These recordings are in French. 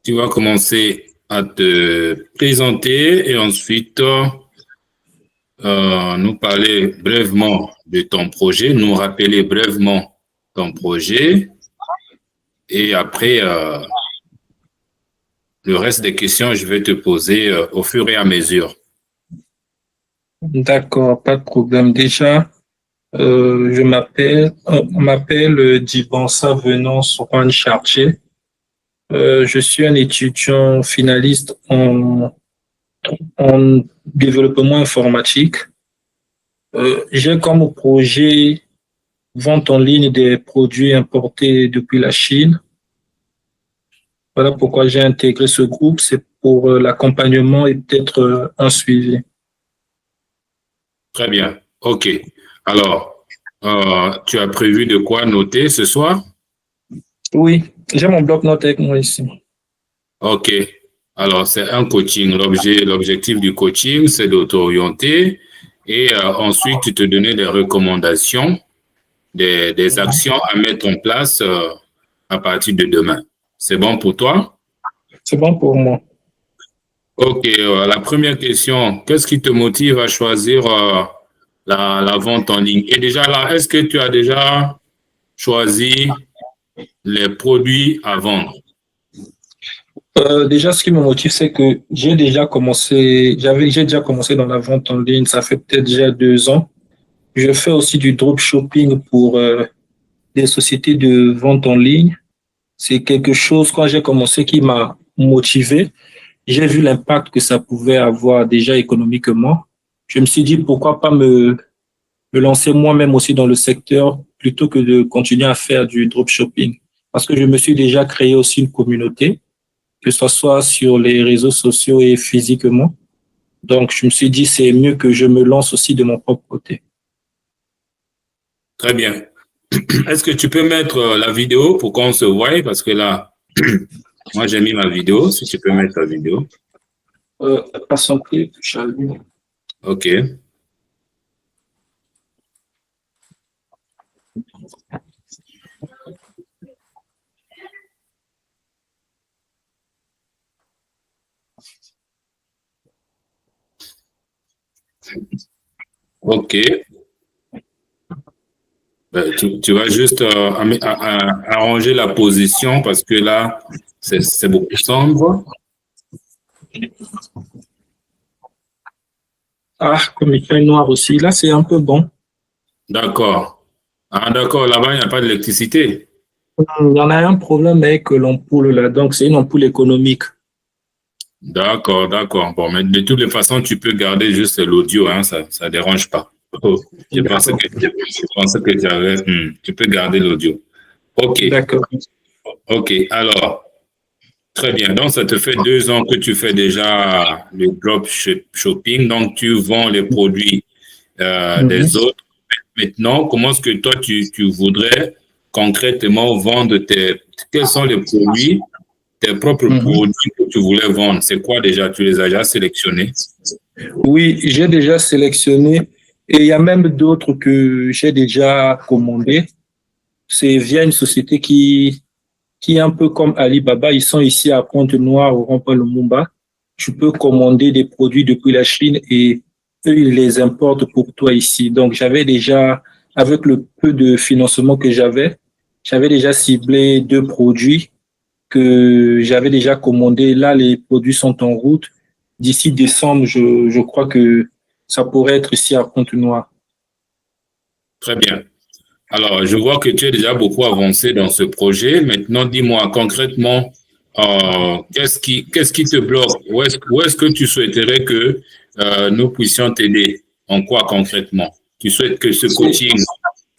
tu vas commencer à te présenter et ensuite nous parler brièvement de ton projet, nous rappeler brièvement ton projet et après le reste des questions, je vais te poser au fur et à mesure. D'accord, pas de problème. Déjà, on m'appelle Dibansa Venance Juan Chartier. Je suis un étudiant finaliste en développement informatique. J'ai comme projet vente en ligne des produits importés depuis la Chine. Voilà pourquoi j'ai intégré ce groupe, c'est pour l'accompagnement et peut-être un suivi. Très bien. OK. Alors, tu as prévu de quoi noter ce soir? Oui, j'ai mon bloc-notes avec moi ici. OK. Alors, c'est un coaching. L'objectif du coaching, c'est de t'orienter et ensuite te donner des recommandations, des actions à mettre en place à partir de demain. C'est bon pour toi? C'est bon pour moi. OK. La première question, qu'est-ce qui te motive à choisir la vente en ligne? Et déjà là, est-ce que tu as déjà choisi les produits à vendre? Déjà, ce qui me motive, c'est que j'ai déjà commencé dans la vente en ligne, ça fait peut-être déjà 2 ans. Je fais aussi du dropshipping pour des sociétés de vente en ligne. C'est quelque chose, quand j'ai commencé, qui m'a motivé. J'ai vu l'impact que ça pouvait avoir déjà économiquement. Je me suis dit, pourquoi pas me lancer moi-même aussi dans le secteur plutôt que de continuer à faire du dropshipping. Parce que je me suis déjà créé aussi une communauté, que ce soit sur les réseaux sociaux et physiquement. Donc, je me suis dit, c'est mieux que je me lance aussi de mon propre côté. Très bien. Est-ce que tu peux mettre la vidéo pour qu'on se voie? Parce que là, moi, j'ai mis ma vidéo. Si tu peux mettre la vidéo. Patientez, j'allume. OK. OK. Ben, tu vas juste arranger la position parce que là, c'est beaucoup sombre. Ah, comme il fait noir aussi. Là, c'est un peu bon. D'accord. Ah, d'accord. Là-bas, il n'y a pas d'électricité. Il y en a un problème avec l'ampoule là. Donc, c'est une ampoule économique. D'accord, d'accord. Bon, mais de toutes les façons, tu peux garder juste l'audio, hein, ça ne dérange pas. Oh, je pensais que tu avais. Tu peux garder l'audio. OK. D'accord. OK. Alors, très bien. Donc, ça te fait 2 ans que tu fais déjà le dropshipping. Donc, tu vends les produits des autres. Maintenant, comment est-ce que toi, tu voudrais concrètement vendre quels sont les produits, tes propres produits que tu voulais vendre? C'est quoi déjà? Tu les as déjà sélectionnés? Oui, j'ai déjà sélectionné et il y a même d'autres que j'ai déjà commandés. C'est via une société qui est un peu comme Alibaba. Ils sont ici à Pointe-Noire, au rond-point Lumumba. Tu peux commander des produits depuis la Chine et eux, ils les importent pour toi ici. Donc, j'avais déjà, avec le peu de financement que j'avais déjà ciblé 2 produits que j'avais déjà commandés. Là, les produits sont en route. D'ici décembre, je crois que ça pourrait être ici à Pointe-Noire. Très bien. Alors, je vois que tu es déjà beaucoup avancé dans ce projet. Maintenant, dis-moi concrètement, qu'est-ce qui te bloque? Où est-ce que tu souhaiterais que nous puissions t'aider? En quoi concrètement? Tu souhaites que ce coaching,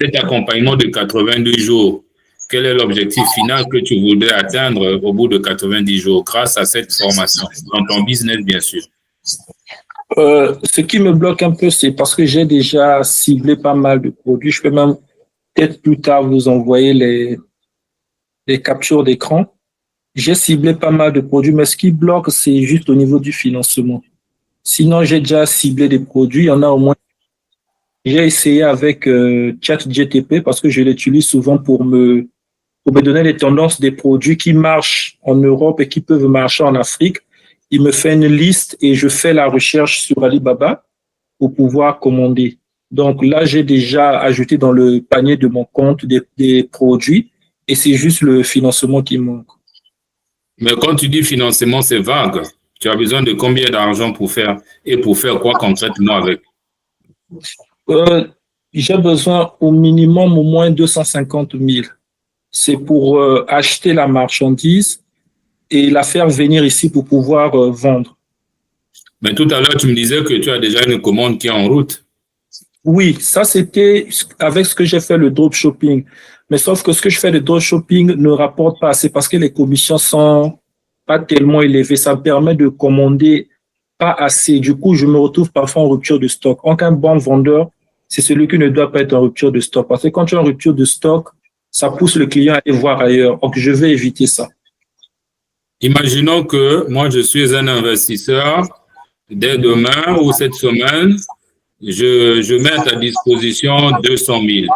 cet accompagnement de 90 jours, quel est l'objectif final que tu voudrais atteindre au bout de 90 jours grâce à cette formation, dans ton business, bien sûr? Ce qui me bloque un peu, c'est parce que j'ai déjà ciblé pas mal de produits. Je peux même peut-être plus tard vous envoyer les captures d'écran. J'ai ciblé pas mal de produits, mais ce qui bloque, c'est juste au niveau du financement. Sinon, j'ai déjà ciblé des produits. Il y en a au moins. J'ai essayé avec ChatGTP parce que je l'utilise souvent pour me donner les tendances des produits qui marchent en Europe et qui peuvent marcher en Afrique. Il me fait une liste et je fais la recherche sur Alibaba pour pouvoir commander. Donc là, j'ai déjà ajouté dans le panier de mon compte des produits et c'est juste le financement qui manque. Mais quand tu dis financement, c'est vague. Tu as besoin de combien d'argent pour faire et pour faire quoi concrètement avec? J'ai besoin au minimum au moins 250 000. C'est pour acheter la marchandise et la faire venir ici pour pouvoir vendre. Mais tout à l'heure, tu me disais que tu as déjà une commande qui est en route. Oui, ça c'était avec ce que j'ai fait le dropshipping. Mais sauf que ce que je fais le dropshipping ne rapporte pas assez parce que les commissions sont pas tellement élevées. Ça me permet de commander pas assez. Du coup, je me retrouve parfois en rupture de stock. Donc, un bon vendeur, c'est celui qui ne doit pas être en rupture de stock. Parce que quand tu es en rupture de stock, ça pousse le client à aller voir ailleurs. Donc, je vais éviter ça. Imaginons que moi, je suis un investisseur. Dès demain ou cette semaine, je mets à ta disposition 200 000.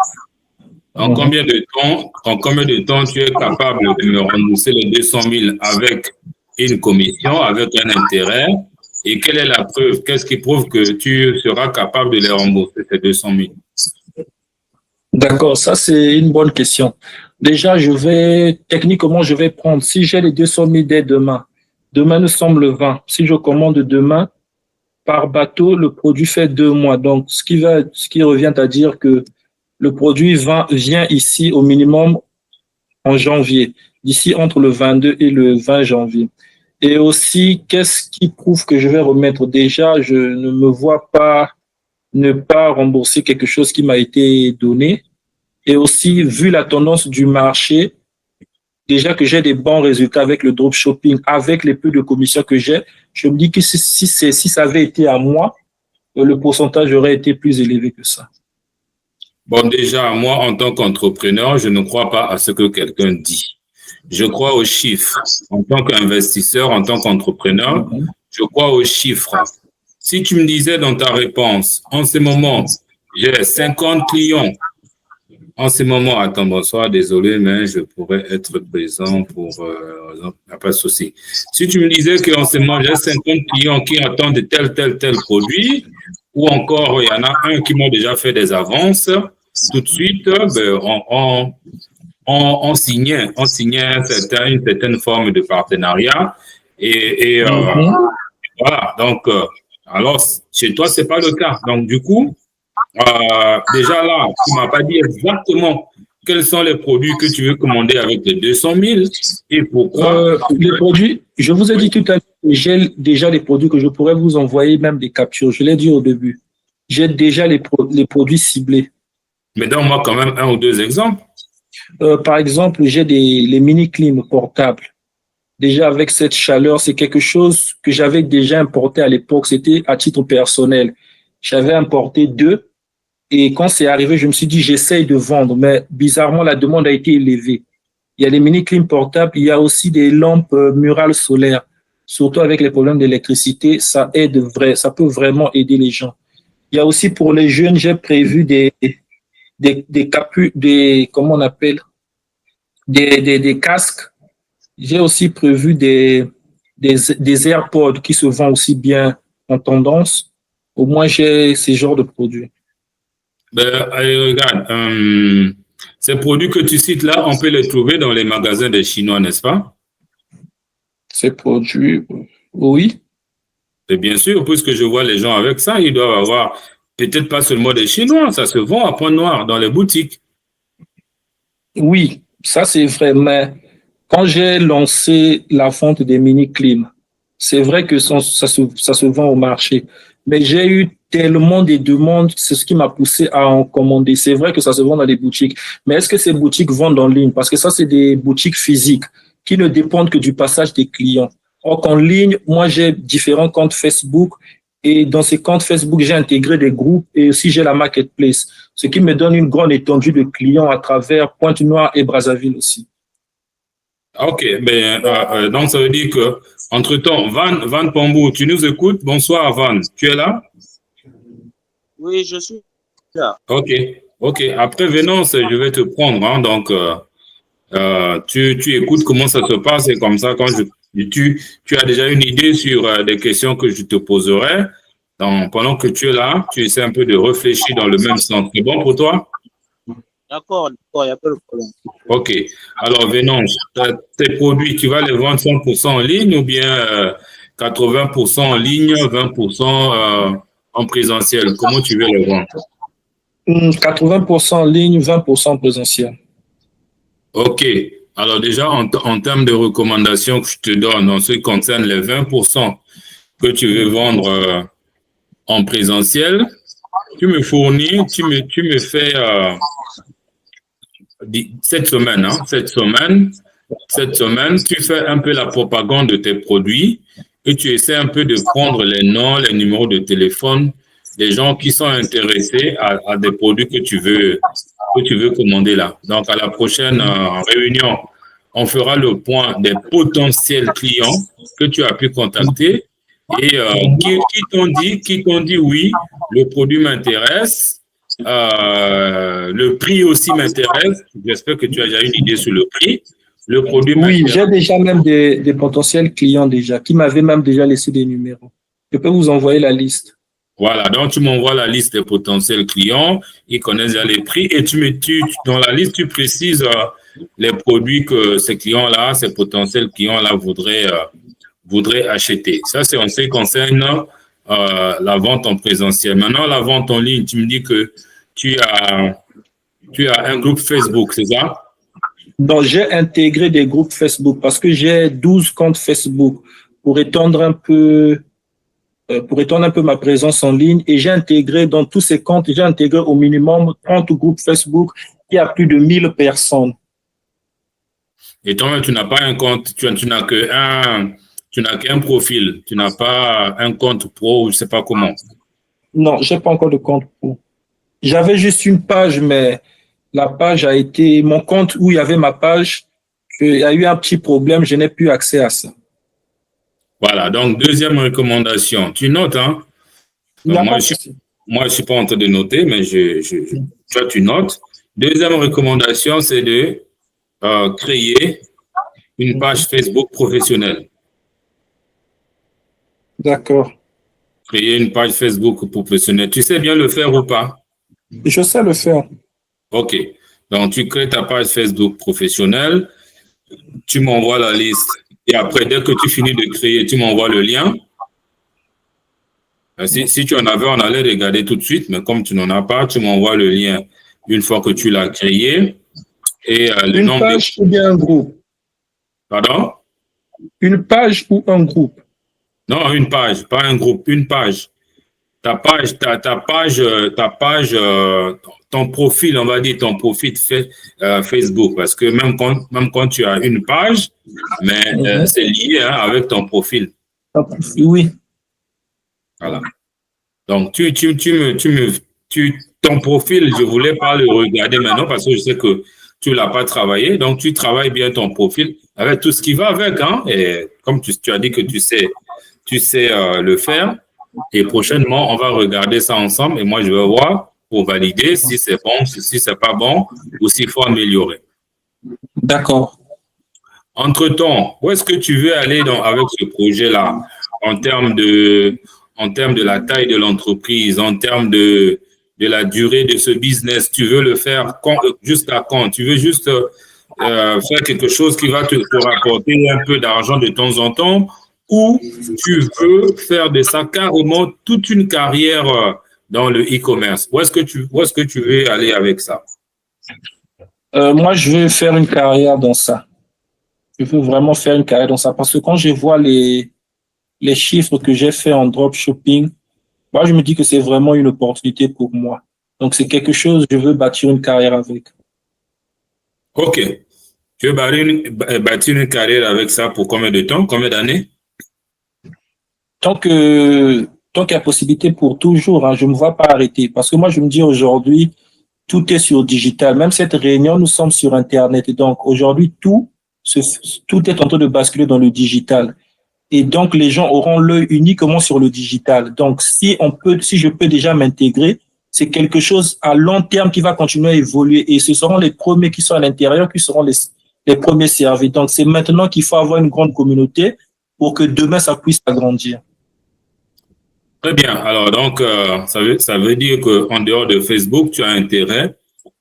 En combien de temps tu es capable de me rembourser les 200 000 avec une commission, avec un intérêt? Et quelle est la preuve? Qu'est-ce qui prouve que tu seras capable de les rembourser, ces 200 000? D'accord, ça c'est une bonne question. Déjà, techniquement, je vais prendre, si j'ai les 200 000 dès demain, demain nous sommes le 20. Si je commande demain, par bateau, le produit fait 2 mois. Donc, ce qui revient à dire que le produit vient ici au minimum en janvier, d'ici entre le 22 et le 20 janvier. Et aussi, qu'est-ce qui prouve que je vais remettre? Déjà, je ne me vois pas ne pas rembourser quelque chose qui m'a été donné. Et aussi, vu la tendance du marché, déjà que j'ai des bons résultats avec le dropshipping, avec les peu de commissions que j'ai, je me dis que si ça avait été à moi, le pourcentage aurait été plus élevé que ça. Bon, déjà, moi, en tant qu'entrepreneur, je ne crois pas à ce que quelqu'un dit. Je crois aux chiffres. En tant qu'investisseur, en tant qu'entrepreneur, je crois aux chiffres. Si tu me disais dans ta réponse, en ce moment, j'ai 50 clients. En ce moment, attends, bonsoir, désolé, mais je pourrais être présent pour... pas de souci. Si tu me disais qu'en ce moment, j'ai 50 clients qui attendent tel produit, ou encore, il y en a un qui m'a déjà fait des avances, tout de suite, on signait une certaine forme de partenariat. Et voilà, donc, alors, chez toi, c'est pas le cas. Donc, du coup, déjà là, tu m'as pas dit exactement quels sont les produits que tu veux commander avec les 200 000 et pourquoi. Les produits, je vous ai dit tout à l'heure, j'ai déjà les produits que je pourrais vous envoyer, même des captures. Je l'ai dit au début. J'ai déjà les produits ciblés. Mais donne-moi quand même un ou deux exemples. Par exemple, j'ai les mini-clim portables. Déjà, avec cette chaleur, c'est quelque chose que j'avais déjà importé à l'époque. C'était à titre personnel. J'avais importé 2. Et quand c'est arrivé, je me suis dit, j'essaye de vendre. Mais bizarrement, la demande a été élevée. Il y a les mini-clim portables. Il y a aussi des lampes murales solaires. Surtout avec les problèmes d'électricité, ça peut vraiment aider les gens. Il y a aussi pour les jeunes, j'ai prévu comment on appelle, des casques. J'ai aussi prévu des AirPods qui se vendent aussi bien en tendance. Au moins, j'ai ces genres de produits. Ben, regarde, ces produits que tu cites là, on peut les trouver dans les magasins des Chinois, n'est-ce pas? Ces produits, oui. Et bien sûr, puisque je vois les gens avec ça, ils doivent avoir peut-être pas seulement des Chinois, ça se vend à Point-Noir dans les boutiques. Oui, ça c'est vrai, mais quand j'ai lancé la vente des mini-clims, c'est vrai que ça se vend au marché, mais j'ai eu tellement de demandes, c'est ce qui m'a poussé à en commander. C'est vrai que ça se vend dans les boutiques, mais est-ce que ces boutiques vendent en ligne? Parce que ça, c'est des boutiques physiques qui ne dépendent que du passage des clients. Or, en ligne, moi, j'ai différents comptes Facebook et dans ces comptes Facebook, j'ai intégré des groupes et aussi j'ai la marketplace, ce qui me donne une grande étendue de clients à travers Pointe-Noire et Brazzaville aussi. Ok, donc ça veut dire que, entre-temps, Van Pambou, tu nous écoutes? Bonsoir, Van. Tu es là? Oui, je suis là. Ok. Après, Venance, je vais te prendre. Hein, donc, Tu écoutes comment ça se passe et comme ça, tu as déjà une idée sur des questions que je te poserai. Donc, pendant que tu es là, tu essaies un peu de réfléchir dans le même sens. C'est bon pour toi? D'accord, il n'y a pas de problème. OK. Alors, Venange, tes produits, tu vas les vendre 100% en ligne ou bien 80% en ligne, 20% en présentiel? Comment tu veux les vendre? 80% en ligne, 20% en présentiel. OK. Alors déjà, en termes de recommandations que je te donne en ce qui concerne les 20% que tu veux vendre en présentiel, tu me fournis, tu me fais cette semaine, tu fais un peu la propagande de tes produits et tu essaies un peu de prendre les noms, les numéros de téléphone des gens qui sont intéressés à des produits que tu veux commander là. Donc, à la prochaine réunion, on fera le point des potentiels clients que tu as pu contacter et qui t'ont dit oui, le produit m'intéresse, le prix aussi m'intéresse. J'espère que tu as déjà une idée sur le prix. Le produit Oui, j'ai déjà même des potentiels clients déjà qui m'avaient même déjà laissé des numéros. Je peux vous envoyer la liste. Voilà, donc tu m'envoies la liste des potentiels clients, ils connaissent déjà les prix et dans la liste, tu précises les produits que ces clients-là, ces potentiels clients-là voudraient acheter. Ça, c'est en ce qui concerne la vente en présentiel. Maintenant, la vente en ligne, tu me dis que tu as un groupe Facebook, c'est ça? Donc, j'ai intégré des groupes Facebook parce que j'ai 12 comptes Facebook pour étendre un peu ma présence en ligne et j'ai intégré dans tous ces comptes, j'ai intégré au minimum 30 groupes Facebook qui a plus de 1000 personnes. Et toi, tu n'as pas un compte, tu n'as qu'un profil, tu n'as pas un compte pro, je ne sais pas comment. Non, j'ai pas encore de compte pro. J'avais juste une page, mais la page a été, mon compte où il y avait ma page, il y a eu un petit problème, je n'ai plus accès à ça. Voilà, donc deuxième recommandation, tu notes, hein? Moi, je ne suis pas en train de noter, mais toi, tu notes. Deuxième recommandation, c'est de créer une page Facebook professionnelle. D'accord. Créer une page Facebook professionnelle. Tu sais bien le faire ou pas? Je sais le faire. OK. Donc, tu crées ta page Facebook professionnelle, tu m'envoies la liste et après, dès que tu finis de créer, tu m'envoies le lien. Si tu en avais, on allait regarder tout de suite, mais comme tu n'en as pas, tu m'envoies le lien une fois que tu l'as créé. Et une page ou bien un groupe? Pardon? Une page ou un groupe? Non, une page, pas un groupe, une page. Ta page, ton profil, on va dire ton profil Facebook, parce que même quand tu as une page, mais c'est lié avec ton profil. Oui. Voilà. Donc, ton profil, je voulais pas le regarder maintenant parce que je sais que tu l'as pas travaillé. Donc, tu travailles bien ton profil avec tout ce qui va avec, hein. Et comme tu as dit que tu sais le faire. Et prochainement, on va regarder ça ensemble et moi, je vais voir pour valider si c'est bon, si c'est pas bon ou s'il faut améliorer. D'accord. Entre-temps, où est-ce que tu veux aller avec ce projet-là en termes de la taille de l'entreprise, en termes de la durée de ce business? Tu veux le faire jusqu'à quand? Tu veux juste faire quelque chose qui va te rapporter un peu d'argent de temps en temps ou tu veux faire de ça carrément toute une carrière dans le e-commerce? Où est-ce que tu veux aller avec ça? Moi, je veux faire une carrière dans ça. Je veux vraiment faire une carrière dans ça parce que quand je vois les chiffres que j'ai fait en dropshipping, moi, je me dis que c'est vraiment une opportunité pour moi. Donc, c'est quelque chose, je veux bâtir une carrière avec. OK. Tu veux bâtir une carrière avec ça pour combien de temps, combien d'années? Tant qu'il y a possibilité pour toujours, hein, je ne me vois pas arrêter. Parce que moi, je me dis aujourd'hui, tout est sur digital. Même cette réunion, nous sommes sur Internet. Et donc, aujourd'hui, tout est en train de basculer dans le digital. Et donc, les gens auront l'œil uniquement sur le digital. Donc, si je peux déjà m'intégrer, c'est quelque chose à long terme qui va continuer à évoluer. Et ce seront les premiers qui sont à l'intérieur, qui seront les premiers servis. Donc, c'est maintenant qu'il faut avoir une grande communauté pour que demain, ça puisse agrandir. Très bien. Alors, donc, ça veut dire qu'en dehors de Facebook, tu as intérêt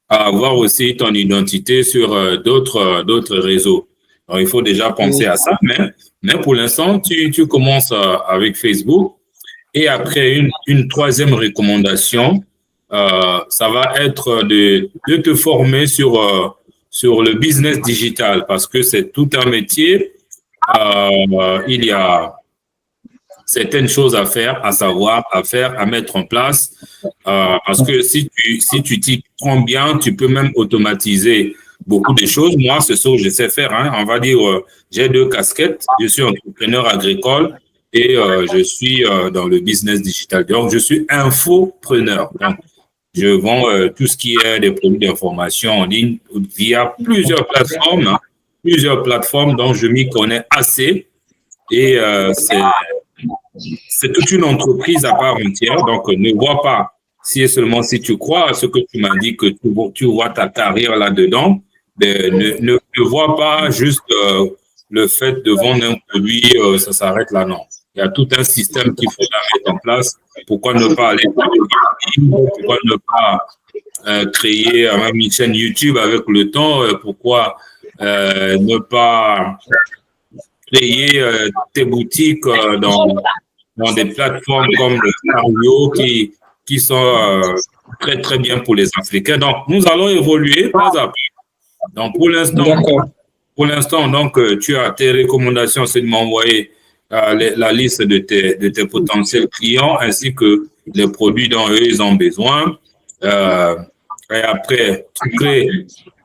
à avoir aussi ton identité sur d'autres réseaux. Alors, il faut déjà penser à ça, mais pour l'instant, tu commences avec Facebook. Et après, une troisième recommandation, ça va être de te former sur le business digital parce que c'est tout un métier. Il y a certaines choses à faire, à savoir, à faire, à mettre en place. Parce que si tu t'y prends bien, tu peux même automatiser beaucoup de choses. Moi, c'est ce que je sais faire. Hein. On va dire, j'ai 2 casquettes. Je suis entrepreneur agricole et je suis dans le business digital. Donc, je suis infopreneur. Donc, je vends tout ce qui est des produits d'information en ligne via plusieurs plateformes. Hein, plusieurs plateformes dont je m'y connais assez. Et c'est toute une entreprise à part entière. Donc, ne vois pas si et seulement si tu crois à ce que tu m'as dit que tu vois ta carrière là-dedans. Ne vois pas juste le fait de vendre un produit, ça s'arrête là, non. Il y a tout un système qu'il faut mettre en place. Pourquoi ne pas aller pourquoi ne pas créer même une chaîne YouTube avec le temps? Pourquoi ne pas créer tes boutiques dans des plateformes comme le Cario qui sont très, très bien pour les Africains. Donc, nous allons évoluer pas à pas. Donc, pour l'instant, donc, tu as tes recommandations, c'est de m'envoyer la liste de tes potentiels clients ainsi que les produits dont eux, ils ont besoin. Et après,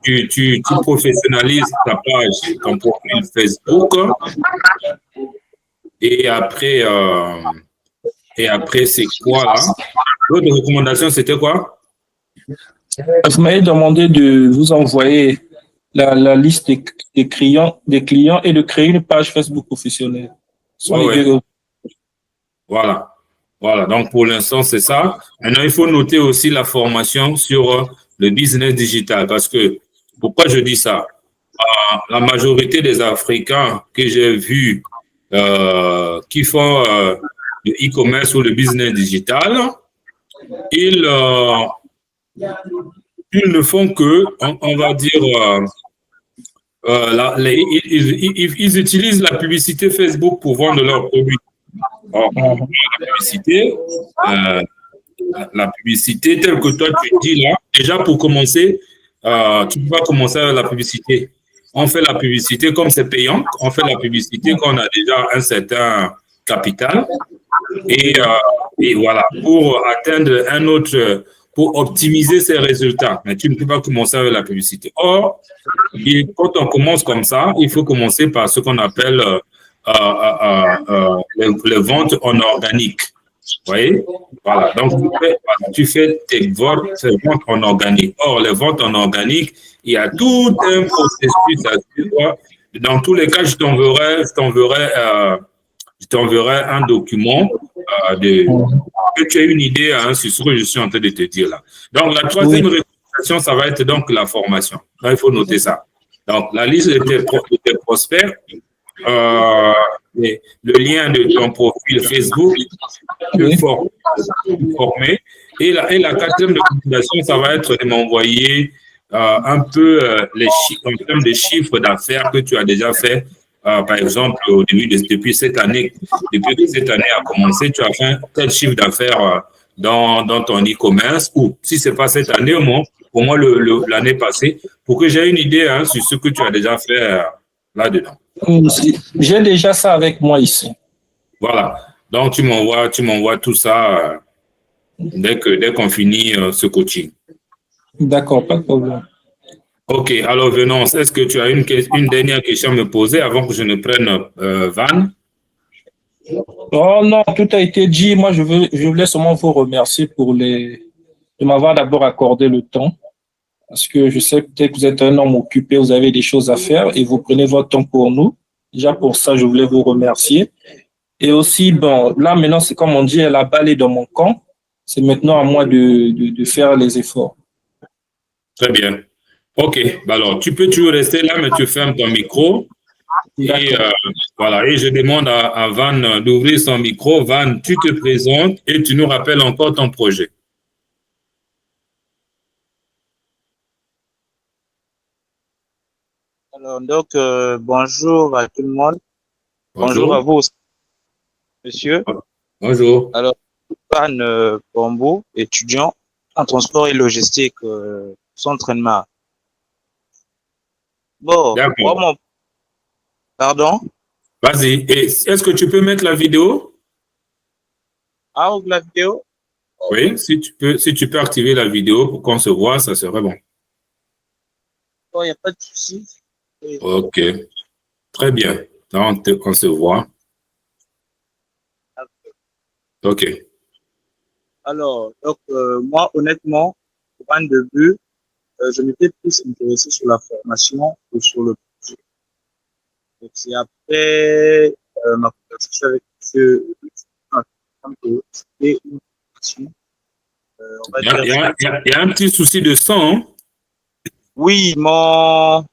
tu professionnalises ta page, ton profil Facebook. Et après, c'est quoi là? L'autre recommandation, c'était quoi? Vous m'avez demandé de vous envoyer la liste des clients et de créer une page Facebook professionnelle. Voilà. Voilà. Donc, pour l'instant, c'est ça. Maintenant, il faut noter aussi la formation sur le business digital parce que, pourquoi je dis ça? La majorité des Africains que j'ai vus qui font le e-commerce ou le business digital, ils ne font que, on va dire, ils utilisent la publicité Facebook pour vendre leurs produits. Or, la publicité telle que toi tu dis là, déjà pour commencer, tu peux pas commencer avec la publicité. On fait la publicité comme c'est payant, on fait la publicité quand on a déjà un certain capital et voilà, pour atteindre un autre, pour optimiser ses résultats. Mais tu ne peux pas commencer avec la publicité. Or, quand on commence comme ça, il faut commencer par ce qu'on appelle les ventes en organique. Vous voyez? Voilà. Donc, tu fais tes ventes en organique. Or, les ventes en organique, il y a tout un processus à suivre. Dans tous les cas, je t'enverrai un document que tu aies une idée sur ce que je suis en train de te dire là. Donc, la troisième recommandation, ça va être donc la formation. Là, il faut noter ça. Donc, la liste de tes prospects, le lien de ton profil Facebook, former. Et la quatrième recommandation, ça va être de m'envoyer un peu les chiffres, en termes de chiffres d'affaires que tu as déjà fait. Par exemple, au début depuis cette année, depuis que cette année a commencé, tu as fait tel chiffre d'affaires dans ton e-commerce, ou si ce n'est pas cette année, au moins l'année passée, pour que j'ai une idée sur ce que tu as déjà fait là-dedans. J'ai déjà ça avec moi ici. Voilà. Donc, tu m'envoies tout ça dès qu'on finit ce coaching. D'accord, pas de problème. OK. Alors, Venance, est-ce que tu as une dernière question à me poser avant que je ne prenne Van? Oh non, tout a été dit. Moi, je voulais seulement vous remercier de m'avoir d'abord accordé le temps. Parce que je sais peut-être que vous êtes un homme occupé, vous avez des choses à faire et vous prenez votre temps pour nous. Déjà pour ça, je voulais vous remercier. Et aussi, bon, là maintenant, c'est comme on dit, la balle est dans mon camp. C'est maintenant à moi de faire les efforts. Très bien. Ok, bah alors tu peux toujours rester là, mais tu fermes ton micro. Et voilà, et je demande à Van d'ouvrir son micro. Van, tu te présentes et tu nous rappelles encore ton projet. Alors, donc, bonjour à tout le monde. Bonjour à Bonjour. vous aussi, monsieur. Bonjour. Alors, Van Pombo, étudiant en transport et logistique, entraînement. Bon, moi, D'accord. pardon. Vas-y. Et est-ce que tu peux mettre la vidéo? Ah, ou la vidéo? Oui, si tu peux activer la vidéo pour qu'on se voit, ça serait bon. Il n'y a pas de souci. Oui. Ok, très bien. Là, on se voit. Ok. Alors, donc, moi, honnêtement, pour un début, je m'étais plus intéressé sur la formation que sur le projet. Donc, c'est après ma conversation avec monsieur, que c'était une formation, on va dire. Il y a un petit souci de son, hein? Oui, mon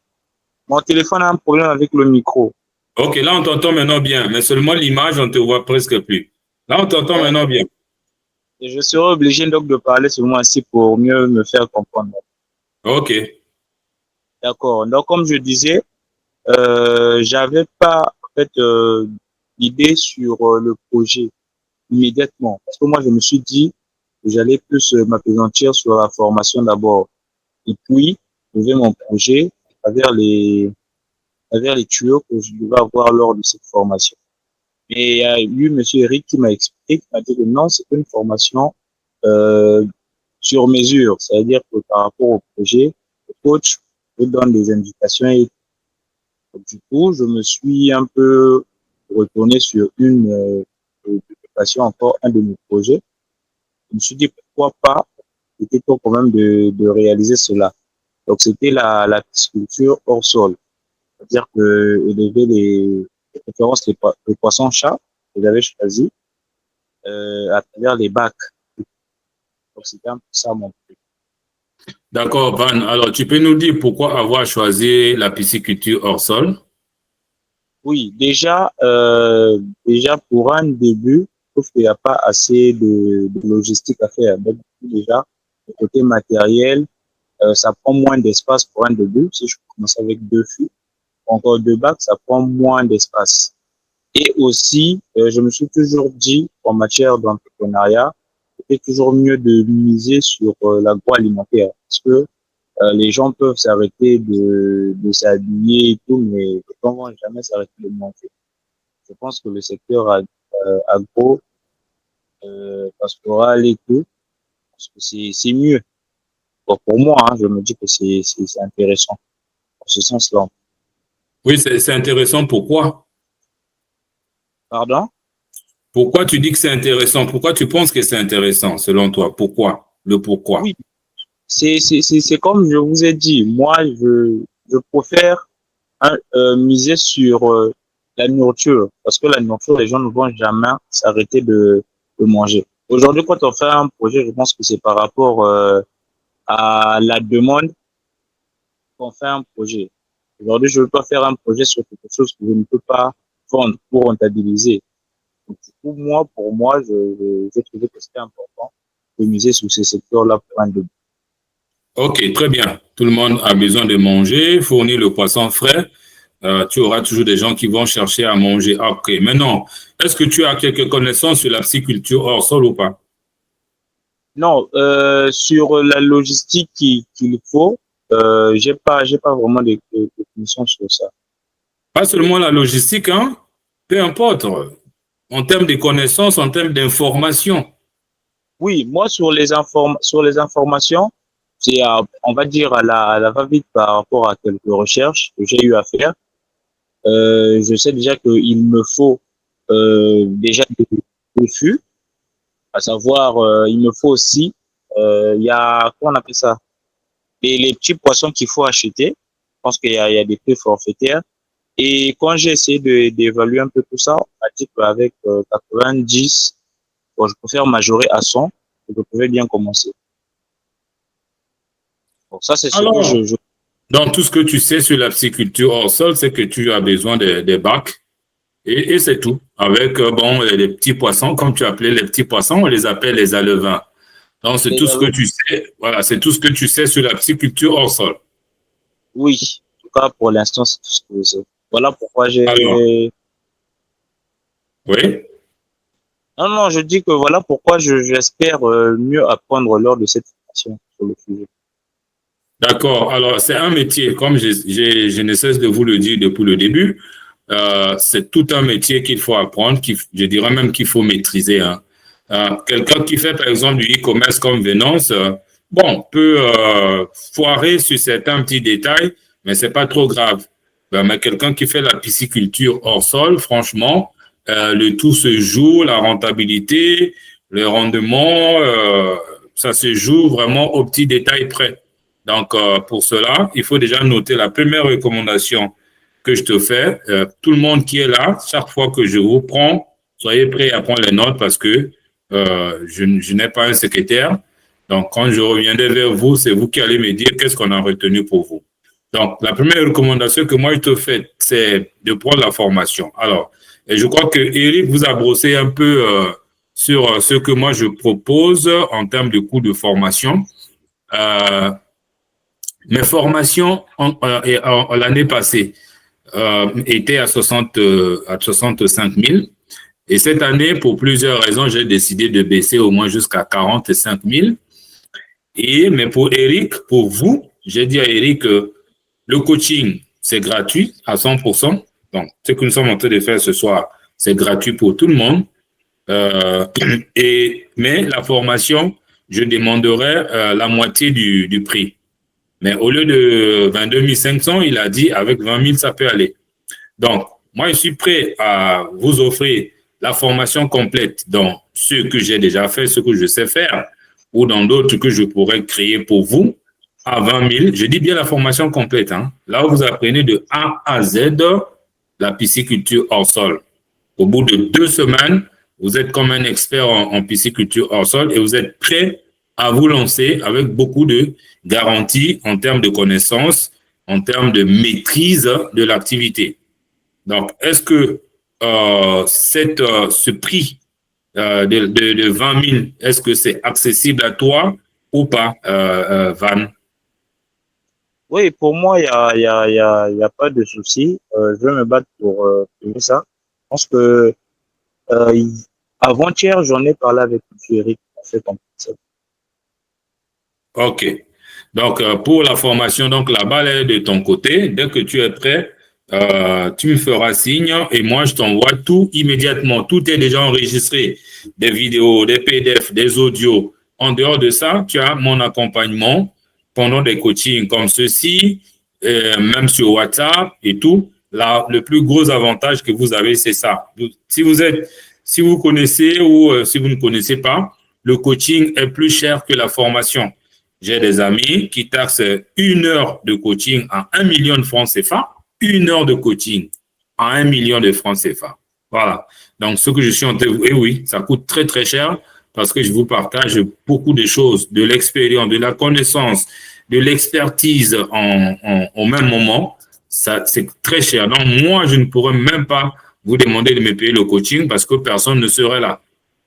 téléphone a un problème avec le micro. Ok, là, on t'entend maintenant bien, mais seulement l'image, on te voit presque plus. Là, on t'entend Euh, maintenant bien. et je serai obligé donc de parler seulement ainsi pour mieux me faire comprendre. Ok. D'accord. Donc, comme je disais, j'avais pas en fait d'idée sur le projet immédiatement. Parce que moi, je me suis dit que j'allais plus m'appesantir sur la formation d'abord. Et puis, trouver mon projet à travers les tuyaux que je devais avoir lors de cette formation. Et il y a eu M. Eric qui m'a expliqué, qui m'a dit que non, c'est une formation euh, sur mesure. C'est-à-dire que par rapport au projet, le coach vous donne des indications. Et du coup, je me suis un peu retourné sur une passion, encore un de mes projets. Je me suis dit pourquoi pas, c'était temps quand même de réaliser cela. Donc c'était la pisciculture hors sol. C'est-à-dire que élever les préférences, les poissons-chats, que j'avais choisi à travers les bacs. Donc c'était un peu ça mon truc. D'accord, Van. Alors, tu peux nous dire pourquoi avoir choisi la pisciculture hors sol? Oui, déjà pour un début, je trouve qu'il n'y a pas assez de logistique à faire. Donc déjà, le côté matériel, ça prend moins d'espace pour un début. Si je commence avec deux fûts, encore deux bacs, ça prend moins d'espace. Et aussi, je me suis toujours dit, en matière d'entrepreneuriat, c'était toujours mieux de miser sur l'agroalimentaire. Parce que les gens peuvent s'arrêter de s'habiller et tout, mais les gens vont jamais s'arrêter de manger. Je pense que le secteur agro, pastoral et tout, parce que c'est mieux. Bon, pour moi, hein, je me dis que c'est intéressant dans ce sens-là. Oui, c'est intéressant. Pourquoi? Pardon? Pourquoi tu dis que c'est intéressant? Pourquoi tu penses que c'est intéressant, selon toi? Pourquoi? Le pourquoi? Oui, c'est comme je vous ai dit, moi, je préfère miser sur la nourriture, parce que la nourriture, les gens ne vont jamais s'arrêter de manger. Aujourd'hui, quand on fait un projet, je pense que c'est par rapport à la demande qu'on fait un projet. Aujourd'hui, je ne veux pas faire un projet sur quelque chose que je ne peux pas vendre pour rentabiliser. Donc, du coup, pour moi, j'ai trouvé que c'était important de miser sur ces secteurs-là pour un début. Ok, très bien. Tout le monde a besoin de manger, fournir le poisson frais. Tu auras toujours des gens qui vont chercher à manger après. Maintenant, est-ce que tu as quelques connaissances sur la pisciculture hors sol ou pas? Non, sur la logistique qu'il faut, j'ai pas vraiment de connaissances sur ça. Pas seulement la logistique, hein? Peu importe. En termes de connaissances, en termes d'information. Oui, moi sur les informations, c'est on va dire à la va-vite par rapport à quelques recherches que j'ai eu à faire. Je sais déjà qu'il me faut déjà des fûts, à savoir il me faut aussi il y a comment on appelle ça? Les petits poissons qu'il faut acheter. Je pense il y a des prix forfaitaires. Et quand j'ai essayé d'évaluer un peu tout ça, on m'a dit qu'avec 90, bon, je préfère majorer à 100, je pouvais bien commencer. Donc ça, c'est ce que Alors, je Donc, tout ce que tu sais sur la pisciculture hors sol, c'est que tu as besoin des bacs et c'est tout. Avec, bon, les petits poissons, comme tu appelais les petits poissons, on les appelle les alevins. Donc, c'est Et, tout ce que tu sais. Voilà, c'est tout ce que tu sais sur la pisciculture hors sol. oui, en tout cas, pour l'instant, c'est tout ce que je sais. Voilà pourquoi Alors, j'ai... oui. Non, non, je dis que voilà pourquoi j'espère mieux apprendre lors de cette formation sur le sujet. D'accord. Alors, c'est un métier, comme je ne cesse de vous le dire depuis le début, c'est tout un métier qu'il faut apprendre, je dirais même qu'il faut maîtriser. Hein. Quelqu'un qui fait, par exemple, du e-commerce comme Venance, bon, peut foirer sur certains petits détails, mais c'est pas trop grave. Ben, mais quelqu'un qui fait la pisciculture hors sol, franchement, le tout se joue, la rentabilité, le rendement, ça se joue vraiment aux petits détails près. Donc, pour cela, il faut déjà noter la première recommandation que je te fais. Tout le monde qui est là, chaque fois que je vous prends, soyez prêts à prendre les notes parce que je n'ai pas un secrétaire. Donc, quand je reviendrai vers vous, c'est vous qui allez me dire qu'est-ce qu'on a retenu pour vous. Donc, la première recommandation que moi je te fais, c'est de prendre la formation. Alors, et je crois que Eric vous a brossé un peu sur ce que moi je propose en termes de coûts de formation. Euh, Mes formations l'année passée étaient à 65 000. Et cette année, pour plusieurs raisons, j'ai décidé de baisser au moins jusqu'à 45 000. Mais pour Eric, pour vous, j'ai dit à Eric que le coaching, c'est gratuit à 100%. Donc, ce que nous sommes en train de faire ce soir, c'est gratuit pour tout le monde. Euh, mais la formation, je demanderai la moitié du prix. Mais au lieu de 22 500, il a dit avec 20 000, ça peut aller. Donc, moi, je suis prêt à vous offrir la formation complète dans ce que j'ai déjà fait, ce que je sais faire, ou dans d'autres que je pourrais créer pour vous à 20 000. Je dis bien la formation complète. Hein. Là où vous apprenez de A à Z la pisciculture hors sol. Au bout de 2 semaines, vous êtes comme un expert en pisciculture hors sol et vous êtes prêt à vous lancer avec beaucoup de garanties en termes de connaissances, en termes de maîtrise de l'activité. Donc, est-ce que ce prix de 20 000, est-ce que c'est accessible à toi ou pas, Van? Oui, pour moi, il y a pas de souci. Je vais me battre pour ça. Je pense que euh, avant-hier, j'en ai parlé avec M. Eric. En fait, OK. Donc, pour la formation, donc la balle est de ton côté. Dès que tu es prêt, tu me feras signe et moi, je t'envoie tout immédiatement. Tout est déjà enregistré. Des vidéos, des PDF, des audios. En dehors de ça, tu as mon accompagnement pendant des coachings comme ceci, même sur WhatsApp et tout. Là, le plus gros avantage que vous avez, c'est ça. Si vous connaissez ou si vous ne connaissez pas, le coaching est plus cher que la formation. J'ai des amis qui taxent 1 heure de coaching à 1 million de francs CFA. 1 heure de coaching à 1 million de francs CFA. Voilà. Donc, ce que je suis en train de vous, et oui, ça coûte très, très cher parce que je vous partage beaucoup de choses, de l'expérience, de la connaissance, de l'expertise au même moment. Ça, c'est très cher. Donc, moi, je ne pourrais même pas vous demander de me payer le coaching parce que personne ne serait là.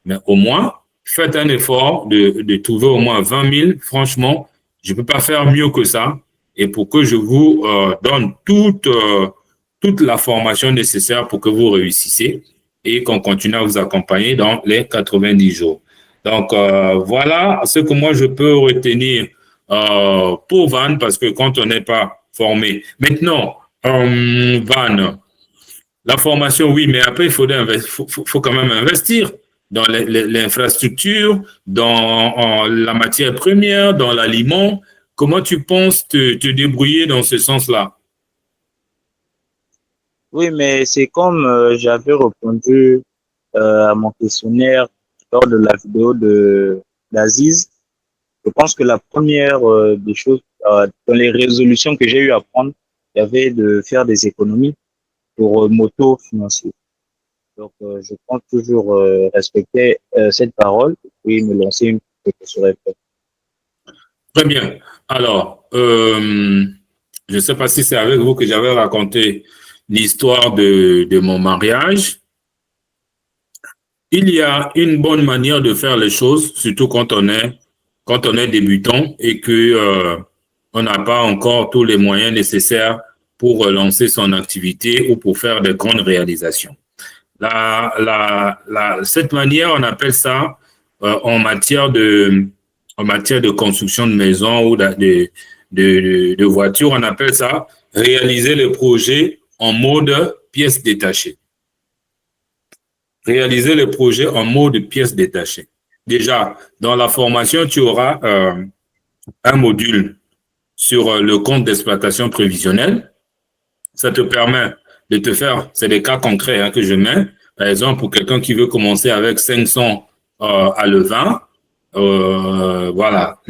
Mais au moins, faites un effort de trouver au moins 20 000. Franchement, je ne peux pas faire mieux que ça. Et pour que je vous donne toute la formation nécessaire pour que vous réussissiez et qu'on continue à vous accompagner dans les 90 jours. Donc, voilà ce que moi, je peux retenir pour Van, parce que quand on n'est pas formé. Maintenant, Van, la formation, oui, mais après, faut quand même investir dans l'infrastructure, dans la matière première, dans l'aliment. Comment tu penses te débrouiller dans ce sens-là? oui, mais c'est comme j'avais répondu à mon questionnaire lors de la vidéo de d'Aziz. Je pense que la première des choses, dans les résolutions que j'ai eu à prendre, il y avait de faire des économies pour m'auto-financer. Donc, je compte toujours respecter cette parole et me lancer une fois que je serai prêt. Très bien. Alors, Je ne sais pas si c'est avec vous que j'avais raconté l'histoire de mon mariage. Il y a une bonne manière de faire les choses, surtout quand on est débutant et que on n'a pas encore tous les moyens nécessaires pour lancer son activité ou pour faire de grandes réalisations. Cette manière, on appelle ça en matière de construction de maison ou de voiture, on appelle ça réaliser le projet en mode pièce détachée. Réaliser le projet en mode pièce détachée. Déjà, dans la formation, tu auras un module sur le compte d'exploitation prévisionnelle. Ça te permet de te faire, c'est des cas concrets hein, que je mets. Par exemple, pour quelqu'un qui veut commencer avec 500 à levain, voilà,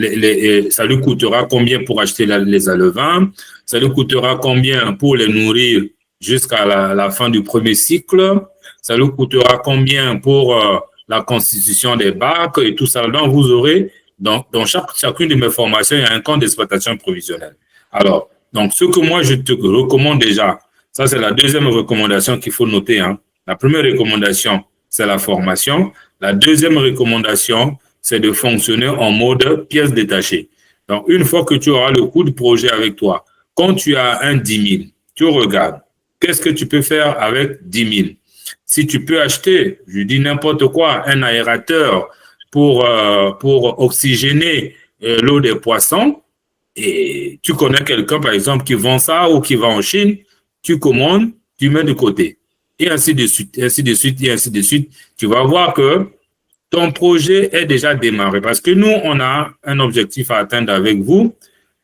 ça lui coûtera combien pour acheter les alevins, ça lui coûtera combien pour les nourrir jusqu'à la fin du premier cycle, ça lui coûtera combien pour la constitution des bacs et tout ça. Donc, vous aurez, dans chacune de mes formations, il y a un compte d'exploitation prévisionnelle. Alors, donc, ce que moi, je te recommande déjà, ça, c'est la deuxième recommandation qu'il faut noter. Hein. La première recommandation, c'est la formation. La deuxième recommandation, c'est de fonctionner en mode pièce détachée. Donc, une fois que tu auras le coût de projet avec toi, quand tu as un 10 000, tu regardes, qu'est-ce que tu peux faire avec 10 000? Si tu peux acheter, je dis n'importe quoi, un aérateur pour oxygéner l'eau des poissons, et tu connais quelqu'un, par exemple, qui vend ça ou qui va en Chine, tu commandes, tu mets de côté. Et ainsi de suite, ainsi de suite, et ainsi de suite. Tu vas voir que ton projet est déjà démarré parce que nous, on a un objectif à atteindre avec vous.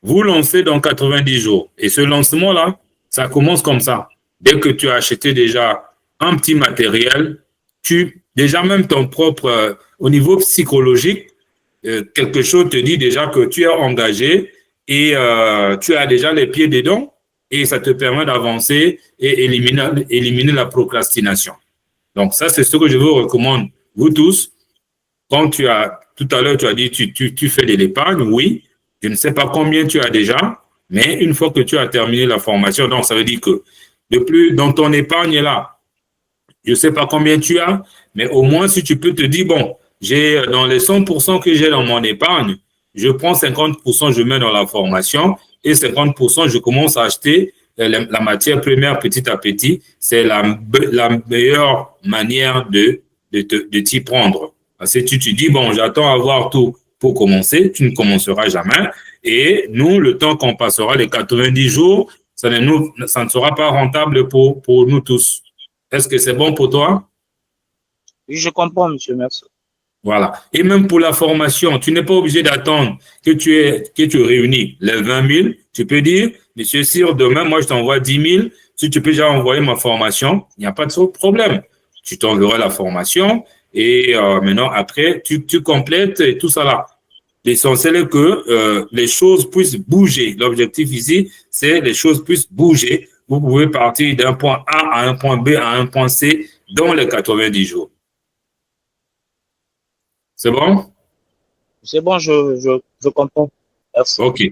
Vous lancez dans 90 jours. Et ce lancement-là, ça commence comme ça. Dès que tu as acheté déjà un petit matériel, déjà même ton propre, au niveau psychologique, quelque chose te dit déjà que tu es engagé et tu as déjà les pieds dedans et ça te permet d'avancer et éliminer la procrastination. Donc ça, c'est ce que je vous recommande, vous tous. Quand tout à l'heure, tu as dit, tu fais de l'épargne, oui. Je ne sais pas combien tu as déjà, mais une fois que tu as terminé la formation, donc ça veut dire que dans ton épargne là, je ne sais pas combien tu as, mais au moins si tu peux te dire, bon, dans les 100% que j'ai dans mon épargne, je prends 50%, je mets dans la formation et 50%, je commence à acheter la matière première petit à petit. C'est la meilleure manière de t'y prendre. Parce que tu te dis, bon, j'attends à avoir tout pour commencer, tu ne commenceras jamais. Et nous, le temps qu'on passera les 90 jours, ça ne sera pas rentable pour nous tous. Est-ce que c'est bon pour toi? Oui, je comprends, monsieur, merci. Voilà. Et même pour la formation, tu n'es pas obligé d'attendre que tu réunis les 20 000. Tu peux dire, monsieur Cyr, demain, moi, je t'envoie 10 000. Si tu peux déjà envoyer ma formation, il n'y a pas de problème. Tu t'enverras la formation et maintenant, après, tu complètes et tout ça là. L'essentiel est que les choses puissent bouger. L'objectif ici, c'est les choses puissent bouger. Vous pouvez partir d'un point A à un point B à un point C dans les 90 jours. C'est bon? C'est bon, je comprends. Merci. OK.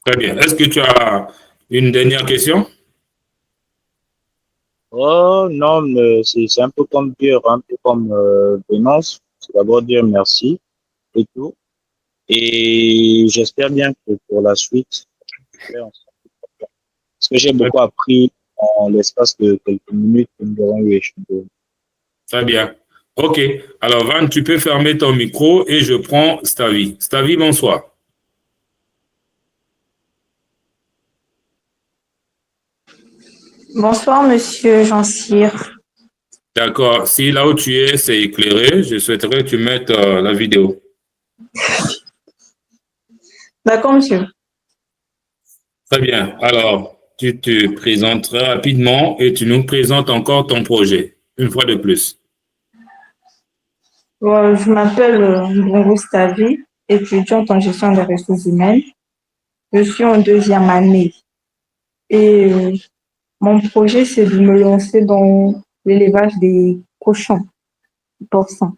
Très bien. Est-ce que tu as une dernière question? Oh non, mais c'est un peu comme dire, un peu comme Venance. C'est d'abord dire merci et tout. Et j'espère bien que pour la suite, parce que j'ai beaucoup appris en l'espace de quelques minutes que nous avons eu échangé. Très bien. OK. Alors, Van, tu peux fermer ton micro et je prends Stavi. Stavi, bonsoir. Bonsoir, monsieur Jean-Cyr. D'accord. Si là où tu es, c'est éclairé, je souhaiterais que tu mettes la vidéo. D'accord, monsieur. Très bien. Alors, tu te présentes très rapidement et tu nous présentes encore ton projet, une fois de plus. Je m'appelle Mbongo Stavi, étudiante en gestion des ressources humaines. Je suis en 2e année et mon projet, c'est de me lancer dans l'élevage des cochons, porcins.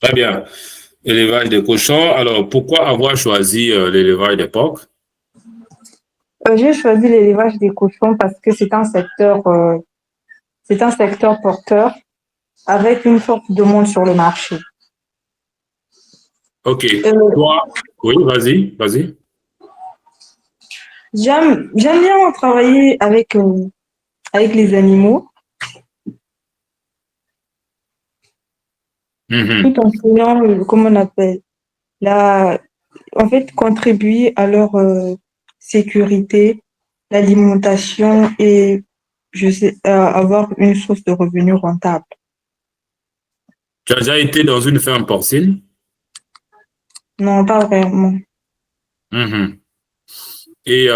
Très bien. Élevage des cochons. Alors, pourquoi avoir choisi l'élevage des porcs? J'ai choisi l'élevage des cochons parce que c'est un secteur porteur avec une forte demande sur le marché. OK. Euh, Toi, oui, vas-y. j'aime bien travailler avec les animaux, Mhm. tout en faisant, comment on appelle, la, en fait, contribuer à leur sécurité, l'alimentation et avoir une source de revenus rentable. Tu as déjà été dans une ferme porcine? Non, pas vraiment. Mhm. Et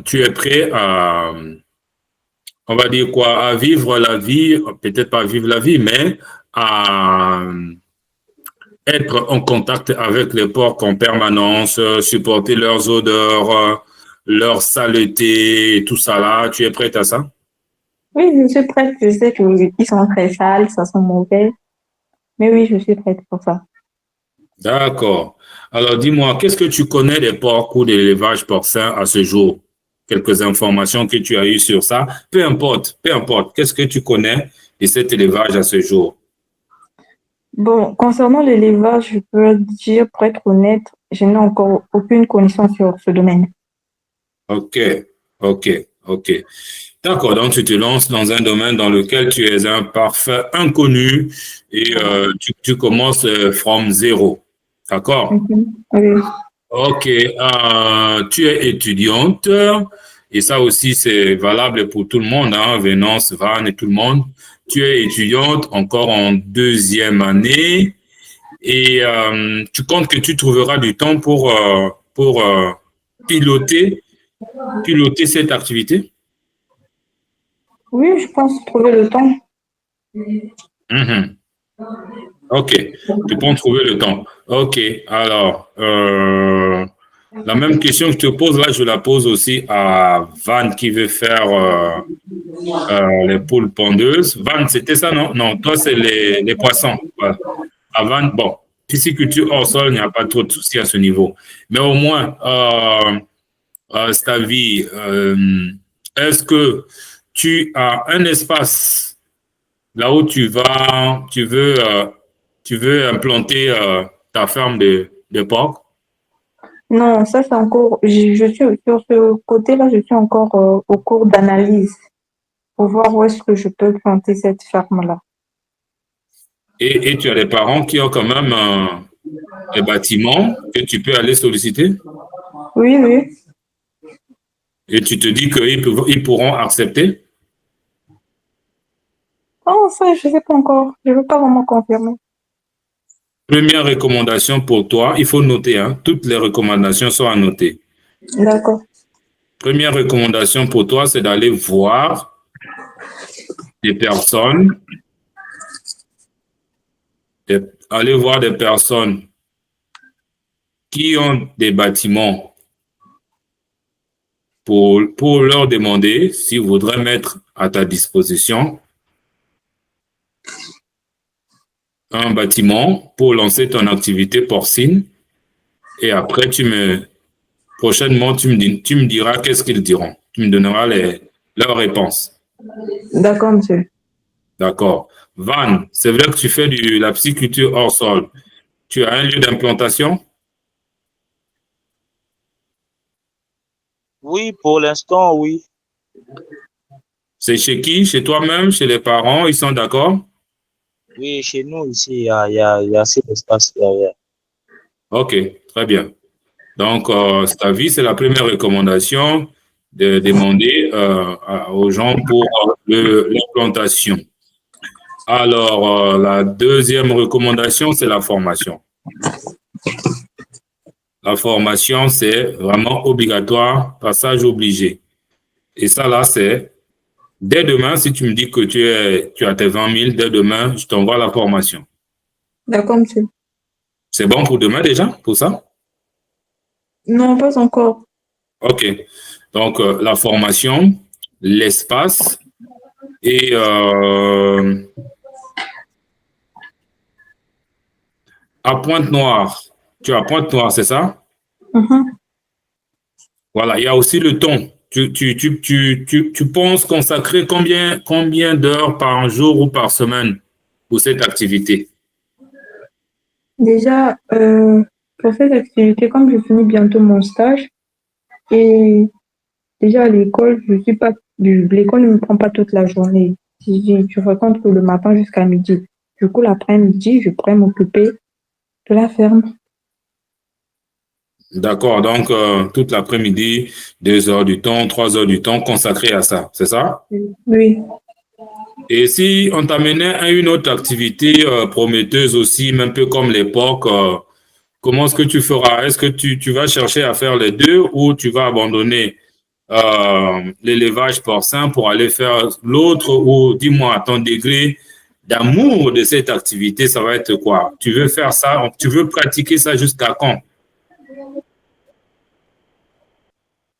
tu es prêt à, on va dire quoi, à vivre la vie, peut-être pas vivre la vie, mais à être en contact avec les porcs en permanence, supporter leurs odeurs, leur saleté, et tout ça là. Tu es prête à ça? Oui, je suis prête. Je sais qu'ils sont très sales, ça sent mauvais. Mais oui, je suis prête pour ça. D'accord. Alors dis-moi, qu'est-ce que tu connais des porcs ou de l'élevage porcin à ce jour? Quelques informations que tu as eues sur ça. Peu importe, peu importe. Qu'est-ce que tu connais de cet élevage à ce jour? Bon, concernant l'élevage, je peux dire, pour être honnête, je n'ai encore aucune connaissance sur ce domaine. Ok, ok. D'accord, donc tu te lances dans un domaine dans lequel tu es un parfait inconnu et tu commences from zéro. D'accord? Mhm. Oui. Ok, tu es étudiante et ça aussi c'est valable pour tout le monde, hein, Vénance, Van et tout le monde. Tu es étudiante encore en deuxième année et tu comptes que tu trouveras du temps pour piloter, piloter cette activité? Oui, je pense trouver le temps. Mhm. Ok, tu peux en trouver le temps. Ok, alors, la même question que je te pose là, je la pose aussi à Van qui veut faire les poules pondeuses. Van, c'était ça, non? Non, toi, c'est les poissons. Voilà. À Van, bon, pisciculture hors sol, il n'y a pas trop de soucis à ce niveau. Mais au moins, Stavi, est-ce que tu as un espace là où tu veux implanter ta ferme de porc? Non, ça c'est encore, je suis sur ce côté-là, je suis encore au cours d'analyse pour voir où est-ce que je peux planter cette ferme-là. Et tu as des parents qui ont quand même des bâtiments que tu peux aller solliciter Oui, oui. et tu te dis ils pourront accepter. Oh, ça, je sais pas encore. Je veux pas vraiment confirmer. Première recommandation pour toi, il faut noter, hein, toutes les recommandations sont à noter. D'accord. Première recommandation pour toi, c'est d'aller voir des personnes, aller voir des personnes qui ont des bâtiments pour leur demander s'ils voudraient mettre à ta disposition un bâtiment pour lancer ton activité porcine. Et après, prochainement, tu me diras qu'est-ce qu'ils diront. Tu me donneras leurs réponses. D'accord, monsieur. D'accord. Van, c'est vrai que tu fais de la pisciculture hors sol. Tu as un lieu d'implantation? Oui, pour l'instant, oui. C'est chez qui? Chez toi-même? Chez les parents? Ils sont d'accord? Oui, chez nous, ici, il y a assez d'espace derrière. OK, très bien. Donc, ta vie, c'est la première recommandation de demander aux gens pour l'implantation. Alors, la deuxième recommandation, c'est la formation. La formation, c'est vraiment obligatoire, passage obligé. Et ça, là, c'est dès demain, si tu me dis que tu as tes 20 000, dès demain, je t'envoie la formation. D'accord, monsieur. C'est bon pour demain déjà, pour ça? Non, pas encore. OK. Donc, la formation, l'espace et à Pointe-Noire. Tu es à Pointe-Noire, c'est ça? Mhm. Voilà, il y a aussi le temps. Tu penses consacrer combien d'heures par jour ou par semaine pour cette activité? Déjà, pour cette activité, comme je finis bientôt mon stage et déjà à l'école, l'école ne me prend pas toute la journée. Je fréquente que le matin jusqu'à midi. Du coup, l'après-midi, je pourrais m'occuper de la ferme. D'accord, donc toute l'après-midi, 2 heures du temps, 3 heures du temps consacrées à ça, c'est ça? Oui. Et si on t'amenait à une autre activité prometteuse aussi, un peu comme l'époque, comment est-ce que tu feras? Est-ce que tu vas chercher à faire les deux ou tu vas abandonner l'élevage porcin pour aller faire l'autre ou dis-moi, ton degré d'amour de cette activité, ça va être quoi? Tu veux faire ça, tu veux pratiquer ça jusqu'à quand?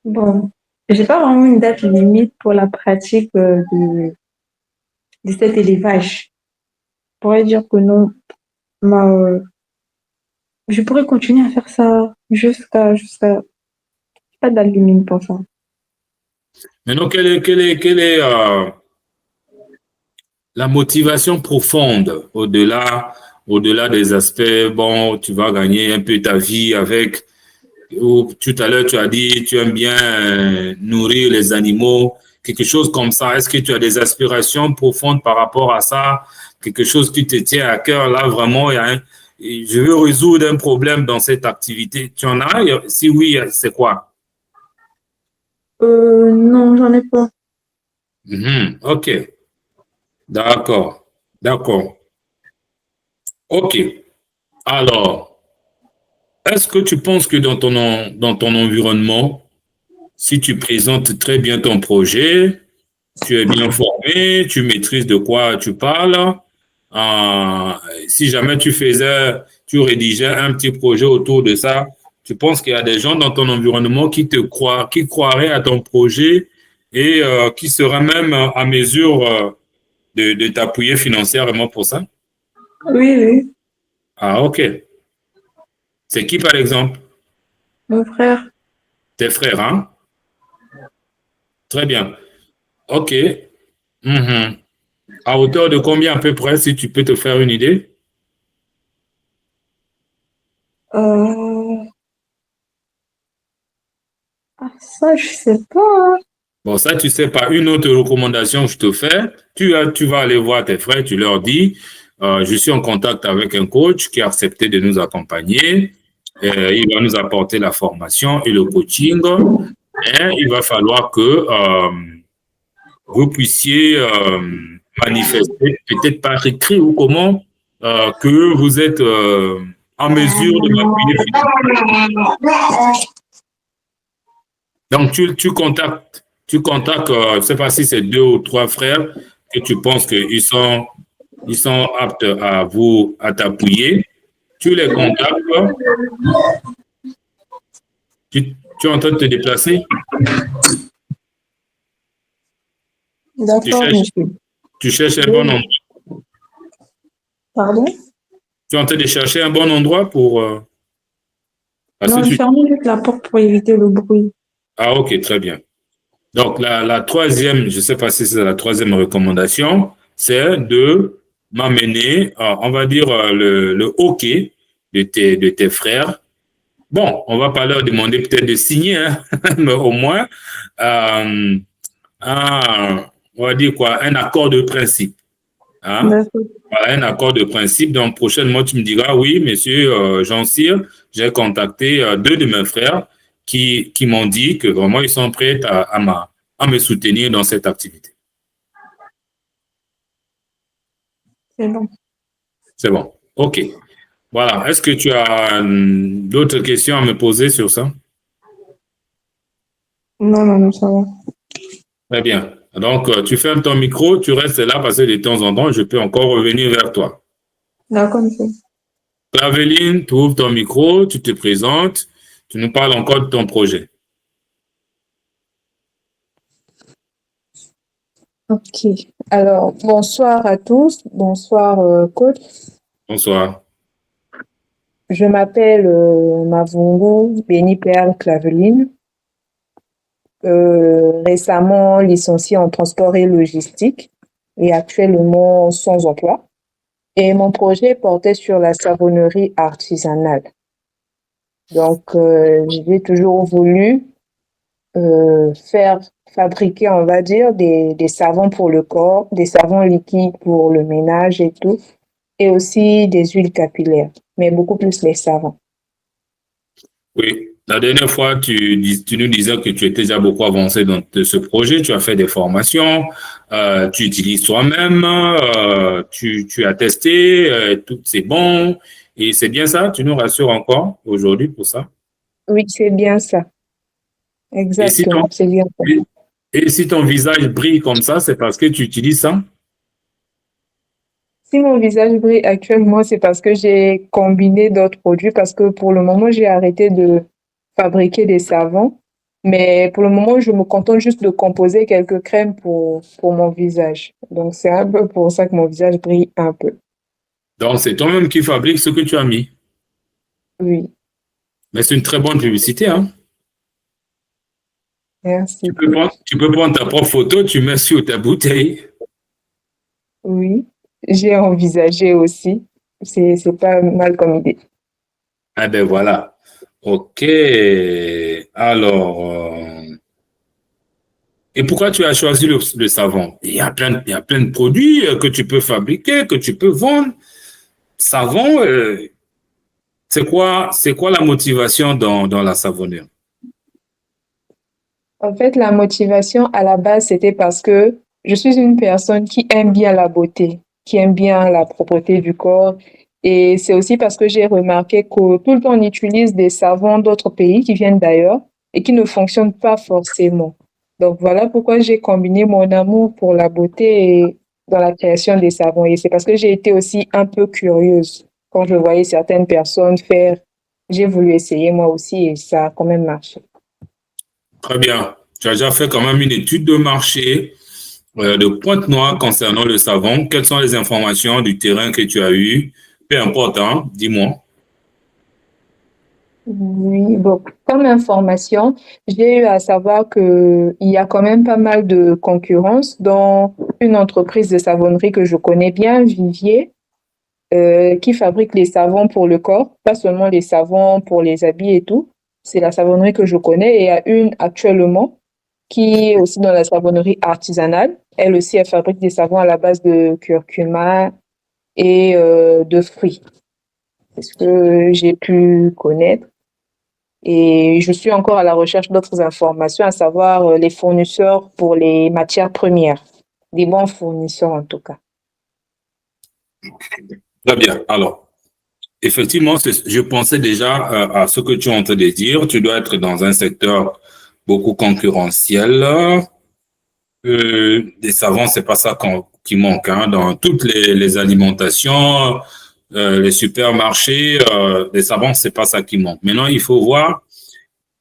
Bon, j'ai pas vraiment une date limite pour la pratique de cet élevage. Je pourrais dire que non, ma- je pourrais continuer à faire ça jusqu'à pas de date limite pour ça. Maintenant, quelle est la motivation profonde au-delà des aspects, bon, tu vas gagner un peu ta vie avec, ou tout à l'heure tu as dit, tu aimes bien nourrir les animaux, quelque chose comme ça. Est-ce que tu as des aspirations profondes par rapport à ça? Quelque chose qui te tient à cœur, là, vraiment, je veux résoudre un problème dans cette activité. Tu en as? Si oui, c'est quoi? Non, j'en ai pas. OK. D'accord. D'accord. OK. Alors, est-ce que tu penses que dans ton environnement, si tu présentes très bien ton projet, tu es bien formé, tu maîtrises de quoi tu parles, euh, si jamais tu rédigeais un petit projet autour de ça, tu penses qu'il y a des gens dans ton environnement qui te croient, qui croiraient à ton projet et qui seraient même à mesure de t'appuyer financièrement pour ça? Oui, oui, Ah, OK. C'est qui, par exemple? mon frère. Tes frères, hein? Très bien. OK. Mhm. À hauteur de combien à peu près, si tu peux te faire une idée? Euh, Ça, je sais pas. Bon, ça, tu sais pas. Une autre recommandation que je te fais, tu vas aller voir tes frères, tu leur dis, je suis en contact avec un coach qui a accepté de nous accompagner. Il va nous apporter la formation et le coaching. Et il va falloir que vous puissiez manifester, peut-être par écrit ou comment, que vous êtes en mesure de m'appuyer financièrement. Donc, tu contactes, je ne sais pas si c'est 2 ou 3 frères que tu penses qu'ils sont aptes à t'appuyer. Tu les contactes, tu es en train de te déplacer, tu D'accord, cherches, monsieur. tu cherches un bon endroit. Pardon? Tu es en train de chercher un bon endroit pour. Parce que Non, fermez juste la porte pour éviter le bruit. Ah, ok, très bien. Donc, la troisième, je ne sais pas si c'est la troisième recommandation, c'est de m'amener, on va dire, le hockey de tes frères. Bon, on va pas leur demander peut-être de signer, hein, mais au moins, euh, on va dire quoi, un accord de principe. Hein? D'accord. Voilà, un accord de principe. Donc, prochainement, tu me diras, oui, monsieur Jean-Cyr, j'ai contacté 2 de mes frères qui m'ont dit que vraiment, ils sont prêts à me soutenir dans cette activité. C'est bon. C'est bon. OK. Voilà. Est-ce que tu as d'autres questions à me poser sur ça? Non, non, non, ça va. Très bien. Donc, tu fermes ton micro, tu restes là parce que de temps en temps, je peux encore revenir vers toi. D'accord, monsieur. Claveline, tu ouvres ton micro, tu te présentes, tu nous parles encore de ton projet. Ok. Alors, bonsoir à tous. Bonsoir, coach. Bonsoir. Je m'appelle Mavungu Béni Perle Claveline. récemment licenciée en transport et logistique et actuellement sans emploi. Et mon projet portait sur la savonnerie artisanale. Donc, j'ai toujours voulu fabriquer, on va dire, des savons pour le corps, des savons liquides pour le ménage et tout, et aussi des huiles capillaires, mais beaucoup plus les savons. Oui, la dernière fois, tu nous disais que tu étais déjà beaucoup avancé dans ce projet, tu as fait des formations, tu utilises toi-même, tu as testé, tout c'est bon, et c'est bien ça, tu nous rassures encore aujourd'hui pour ça. Oui, c'est bien ça. Et si ton, Exactement, c'est bien ça. et si ton visage brille comme ça, c'est parce que tu utilises ça? Si mon visage brille actuellement, c'est parce que j'ai combiné d'autres produits, parce que pour le moment, j'ai arrêté de fabriquer des savons. Mais pour le moment, je me contente juste de composer quelques crèmes pour mon visage. Donc, c'est un peu pour ça que mon visage brille un peu. Donc, c'est toi-même qui fabrique ce que tu as mis. Oui, Mais c'est une très bonne publicité, hein? merci. Tu peux prendre ta propre photo, tu mets sur ta bouteille. Oui, j'ai envisagé aussi. C'est pas mal comme idée. Ah ben voilà. OK. Alors, et pourquoi tu as choisi le savon? Il y a plein de produits que tu peux fabriquer, que tu peux vendre. Savon, c'est quoi la motivation dans la savonnerie? En fait, la motivation à la base, c'était parce que je suis une personne qui aime bien la beauté, qui aime bien la propreté du corps. Et c'est aussi parce que j'ai remarqué que tout le temps, on utilise des savons d'autres pays qui viennent d'ailleurs et qui ne fonctionnent pas forcément. Donc voilà pourquoi j'ai combiné mon amour pour la beauté et dans la création des savons. Et c'est parce que j'ai été aussi un peu curieuse. Quand je voyais certaines personnes faire, j'ai voulu essayer moi aussi et ça a quand même marché. Très bien. Tu as déjà fait quand même une étude de marché de Pointe-Noire concernant le savon. Quelles sont les informations du terrain que tu as eues? Peu importe, hein, dis-moi. Oui, bon, comme information, j'ai eu à savoir que il y a quand même pas mal de concurrence dans une entreprise de savonnerie que je connais bien, Vivier, qui fabrique les savons pour le corps, pas seulement les savons pour les habits et tout. C'est la savonnerie que je connais et il y a une actuellement qui est aussi dans la savonnerie artisanale. Elle aussi, elle fabrique des savons à la base de curcuma et de fruits. C'est ce que j'ai pu connaître. Et je suis encore à la recherche d'autres informations, à savoir les fournisseurs pour les matières premières, des bons fournisseurs en tout cas. Très bien. Alors, effectivement, je pensais déjà à ce que tu es en train de dire. Tu dois être dans un secteur beaucoup concurrentiel. Des savons, c'est pas ça qui manque, hein. Dans toutes les alimentations, les supermarchés, les savons, c'est pas ça qui manque. Maintenant, il faut voir.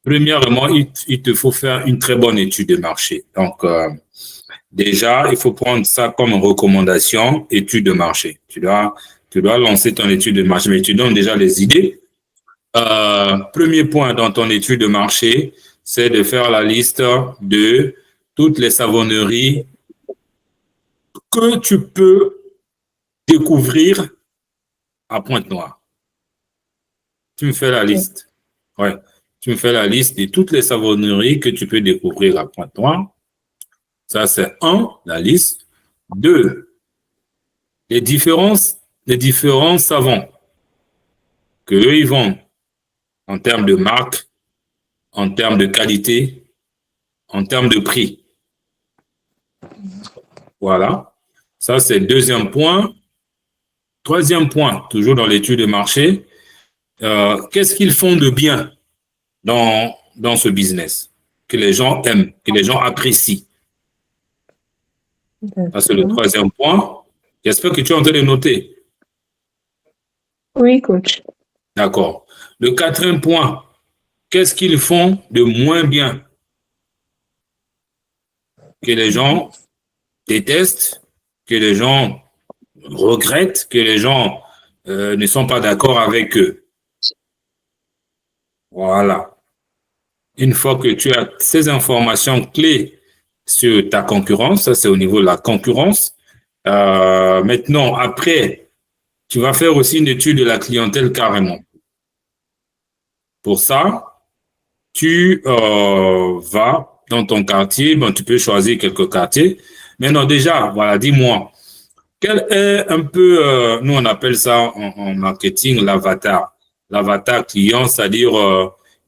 Premièrement, il te faut faire une très bonne étude de marché. Donc, déjà, il faut prendre ça comme recommandation, étude de marché. Tu dois lancer ton étude de marché, mais tu donnes déjà les idées. Premier point dans ton étude de marché, c'est de faire la liste de toutes les savonneries que tu peux découvrir à Pointe-Noire. Tu me fais la liste. Ouais. Tu me fais la liste de toutes les savonneries que tu peux découvrir à Pointe-Noire. Ça, c'est un, la liste. Deux, les différents savons que eux, ils vendent en termes de marque, en termes de qualité, en termes de prix. Voilà. Ça, c'est le deuxième point. Troisième point, toujours dans l'étude de marché, qu'est-ce qu'ils font de bien dans ce business que les gens aiment, que les gens apprécient. Ça, c'est le troisième point. J'espère que tu es en train de noter. Oui, coach. D'accord. Le quatrième point, qu'est-ce qu'ils font de moins bien que les gens détestent, que les gens regrettent, que les gens ne sont pas d'accord avec eux. Voilà. Une fois que tu as ces informations clés sur ta concurrence, ça c'est au niveau de la concurrence. Maintenant, après, tu vas faire aussi une étude de la clientèle carrément. Pour ça, tu vas dans ton quartier, bon, tu peux choisir quelques quartiers. Maintenant, déjà, voilà, dis-moi, quel est un peu, nous on appelle ça en marketing l'avatar. L'avatar client, c'est-à-dire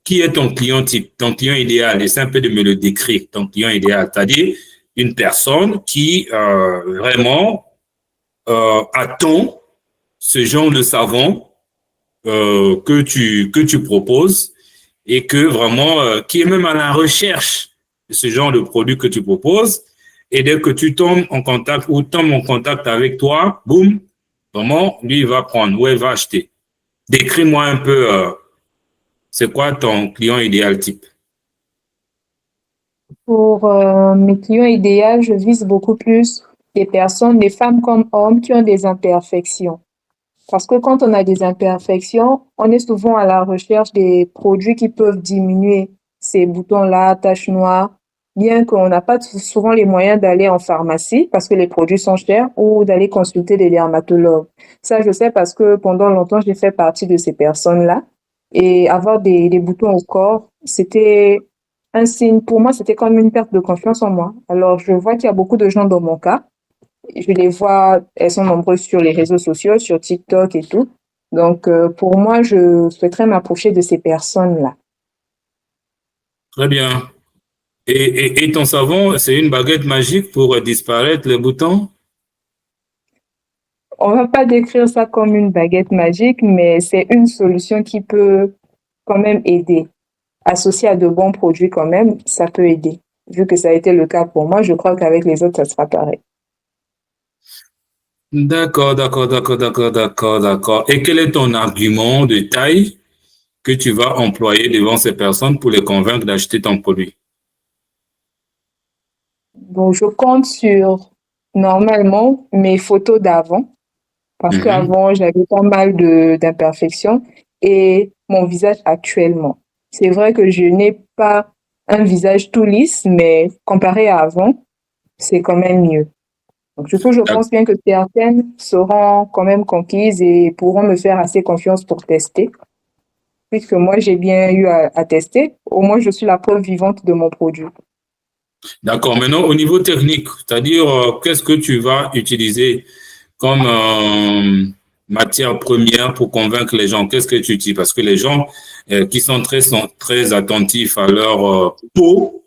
qui est ton client type, ton client idéal. Essaie un peu de me le décrire, ton client idéal, c'est-à-dire une personne qui vraiment attend ce genre de savon que tu proposes et que vraiment, qui est même à la recherche de ce genre de produit que tu proposes. Et dès que tu tombes en contact ou tombes en contact avec toi, boum, vraiment, lui, il va prendre ou il va acheter. Décris-moi un peu, c'est quoi ton client idéal type? Pour mes clients idéaux, je vise beaucoup plus des personnes, des femmes comme hommes, qui ont des imperfections. Parce que quand on a des imperfections, on est souvent à la recherche des produits qui peuvent diminuer ces boutons-là, taches noires, bien qu'on n'a pas souvent les moyens d'aller en pharmacie parce que les produits sont chers ou d'aller consulter des dermatologues. Ça, je sais parce que pendant longtemps, j'ai fait partie de ces personnes-là. Et avoir des boutons au corps, c'était un signe, pour moi, c'était comme une perte de confiance en moi. Alors, je vois qu'il y a beaucoup de gens dans mon cas. Je les vois, elles sont nombreuses sur les réseaux sociaux, sur TikTok et tout. Donc, pour moi, je souhaiterais m'approcher de ces personnes-là. Très bien. Et ton savon, c'est une baguette magique pour disparaître les boutons? On va pas décrire ça comme une baguette magique, mais c'est une solution qui peut quand même aider. Associé à de bons produits quand même, ça peut aider. Vu que ça a été le cas pour moi, je crois qu'avec les autres, ça sera pareil. D'accord, d'accord, d'accord, d'accord, d'accord, d'accord. Et quel est ton argument de taille que tu vas employer devant ces personnes pour les convaincre d'acheter ton produit? Bon, je compte sur normalement mes photos d'avant, parce Mhm. qu'avant, j'avais pas mal d'imperfections et mon visage actuellement. C'est vrai que je n'ai pas un visage tout lisse, mais comparé à avant, c'est quand même mieux. Donc, du coup, je D'ac- pense bien que certaines seront quand même conquises et pourront me faire assez confiance pour tester. Puisque moi, j'ai bien eu à tester, au moins je suis la preuve vivante de mon produit. D'accord. Maintenant, au niveau technique, c'est-à-dire, qu'est-ce que tu vas utiliser comme matière première pour convaincre les gens? Qu'est-ce que tu utilises? Parce que les gens qui sont très attentifs à leur peau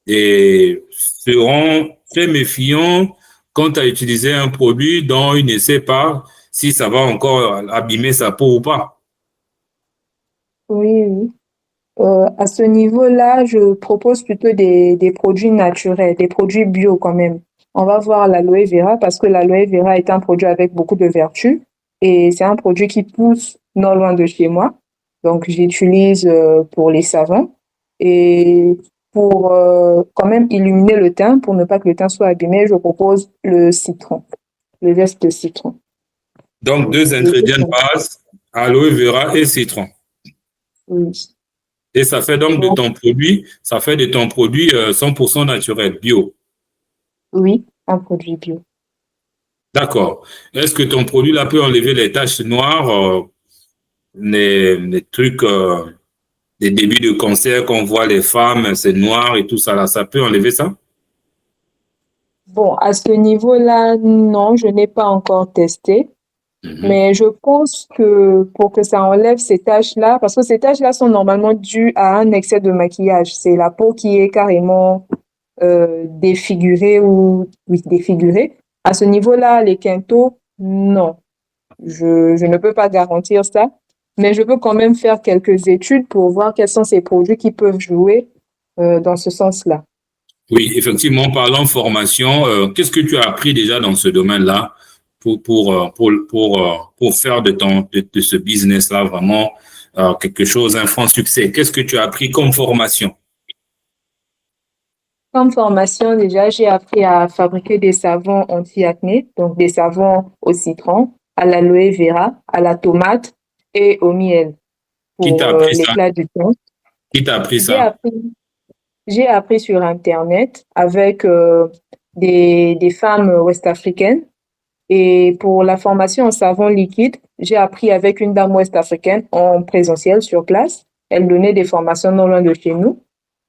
et seront très méfiants quant à utiliser un produit dont ils ne savent pas si ça va encore abîmer sa peau ou pas. Oui, oui. À ce niveau-là, je propose plutôt des produits naturels, des produits bio quand même. On va voir l'aloe vera parce que l'aloe vera est un produit avec beaucoup de vertus et c'est un produit qui pousse non loin de chez moi. Donc, j'utilise pour les savons et pour quand même illuminer le teint, pour ne pas que le teint soit abîmé, je propose le citron, le zeste de citron. Donc, deux Les deux ingrédients de sont- base, aloe vera et citron. Oui. Et ça fait donc de Donc, ton produit, ça fait de ton produit 100% naturel, bio. oui, un produit bio. D'accord. Est-ce que ton produit là peut enlever les taches noires, les trucs, des débuts de cancer qu'on voit les femmes, c'est noir et tout ça là, ça peut enlever ça? Bon, à ce niveau-là, non, je n'ai pas encore testé, Mhm. mais je pense que pour que ça enlève ces taches-là, parce que ces taches-là sont normalement dues à un excès de maquillage. C'est la peau qui est carrément défigurée ou oui, défigurée. À ce niveau-là, les quintaux, non, je ne peux pas garantir ça, mais je peux quand même faire quelques études pour voir quels sont ces produits qui peuvent jouer dans ce sens-là. Oui, effectivement, parlant formation, qu'est-ce que tu as appris déjà dans ce domaine-là pour faire de ce business-là vraiment quelque chose, un franc succès? Qu'est-ce que tu as appris comme formation? Comme formation, déjà, j'ai appris à fabriquer des savons anti-acné, donc des savons au citron, à l'aloe vera, à la tomate et au miel Qui pour t'a appris ça? l'éclat du teint. Qui t'a appris J'ai ça? appris, j'ai appris sur Internet avec des femmes ouest-africaines. Et pour la formation en savon liquide, j'ai appris avec une dame ouest-africaine en présentiel sur place. Elle donnait des formations non loin de chez nous.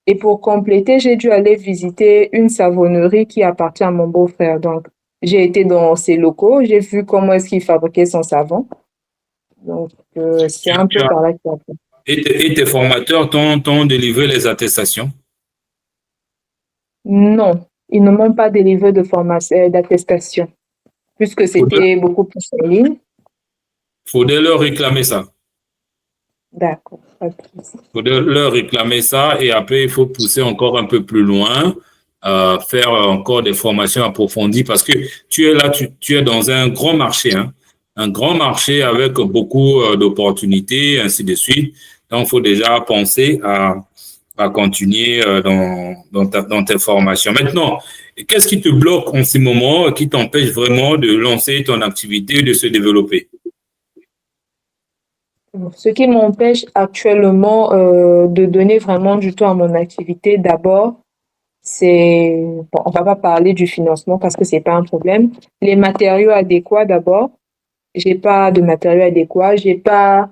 Et pour compléter, j'ai dû aller visiter une savonnerie qui appartient à mon beau-frère. Donc, j'ai été dans ses locaux, j'ai vu comment est-ce qu'il fabriquait son savon. Donc, c'est un Tu peu as- par là que j'ai appris. Et tes formateurs t'ont délivré les attestations? Non, ils ne m'ont pas délivré de formation, d'attestation, puisque Faudrait, c'était beaucoup plus en ligne. faudrait leur réclamer ça. D'accord, pas de souci. Faudrait leur réclamer ça et après, il faut pousser encore un peu plus loin, faire encore des formations approfondies parce que tu es là, tu es dans un grand marché, hein, un grand marché avec beaucoup d'opportunités, ainsi de suite. Donc, il faut déjà penser à continuer dans tes formations. Maintenant, qu'est-ce qui te bloque en ce moment, qui t'empêche vraiment de lancer ton activité, de se développer? Ce qui m'empêche actuellement de donner vraiment du temps à mon activité, d'abord, c'est, bon, on va pas parler du financement parce que c'est pas un problème. Les matériaux adéquats d'abord. J'ai pas de matériaux adéquats, j'ai pas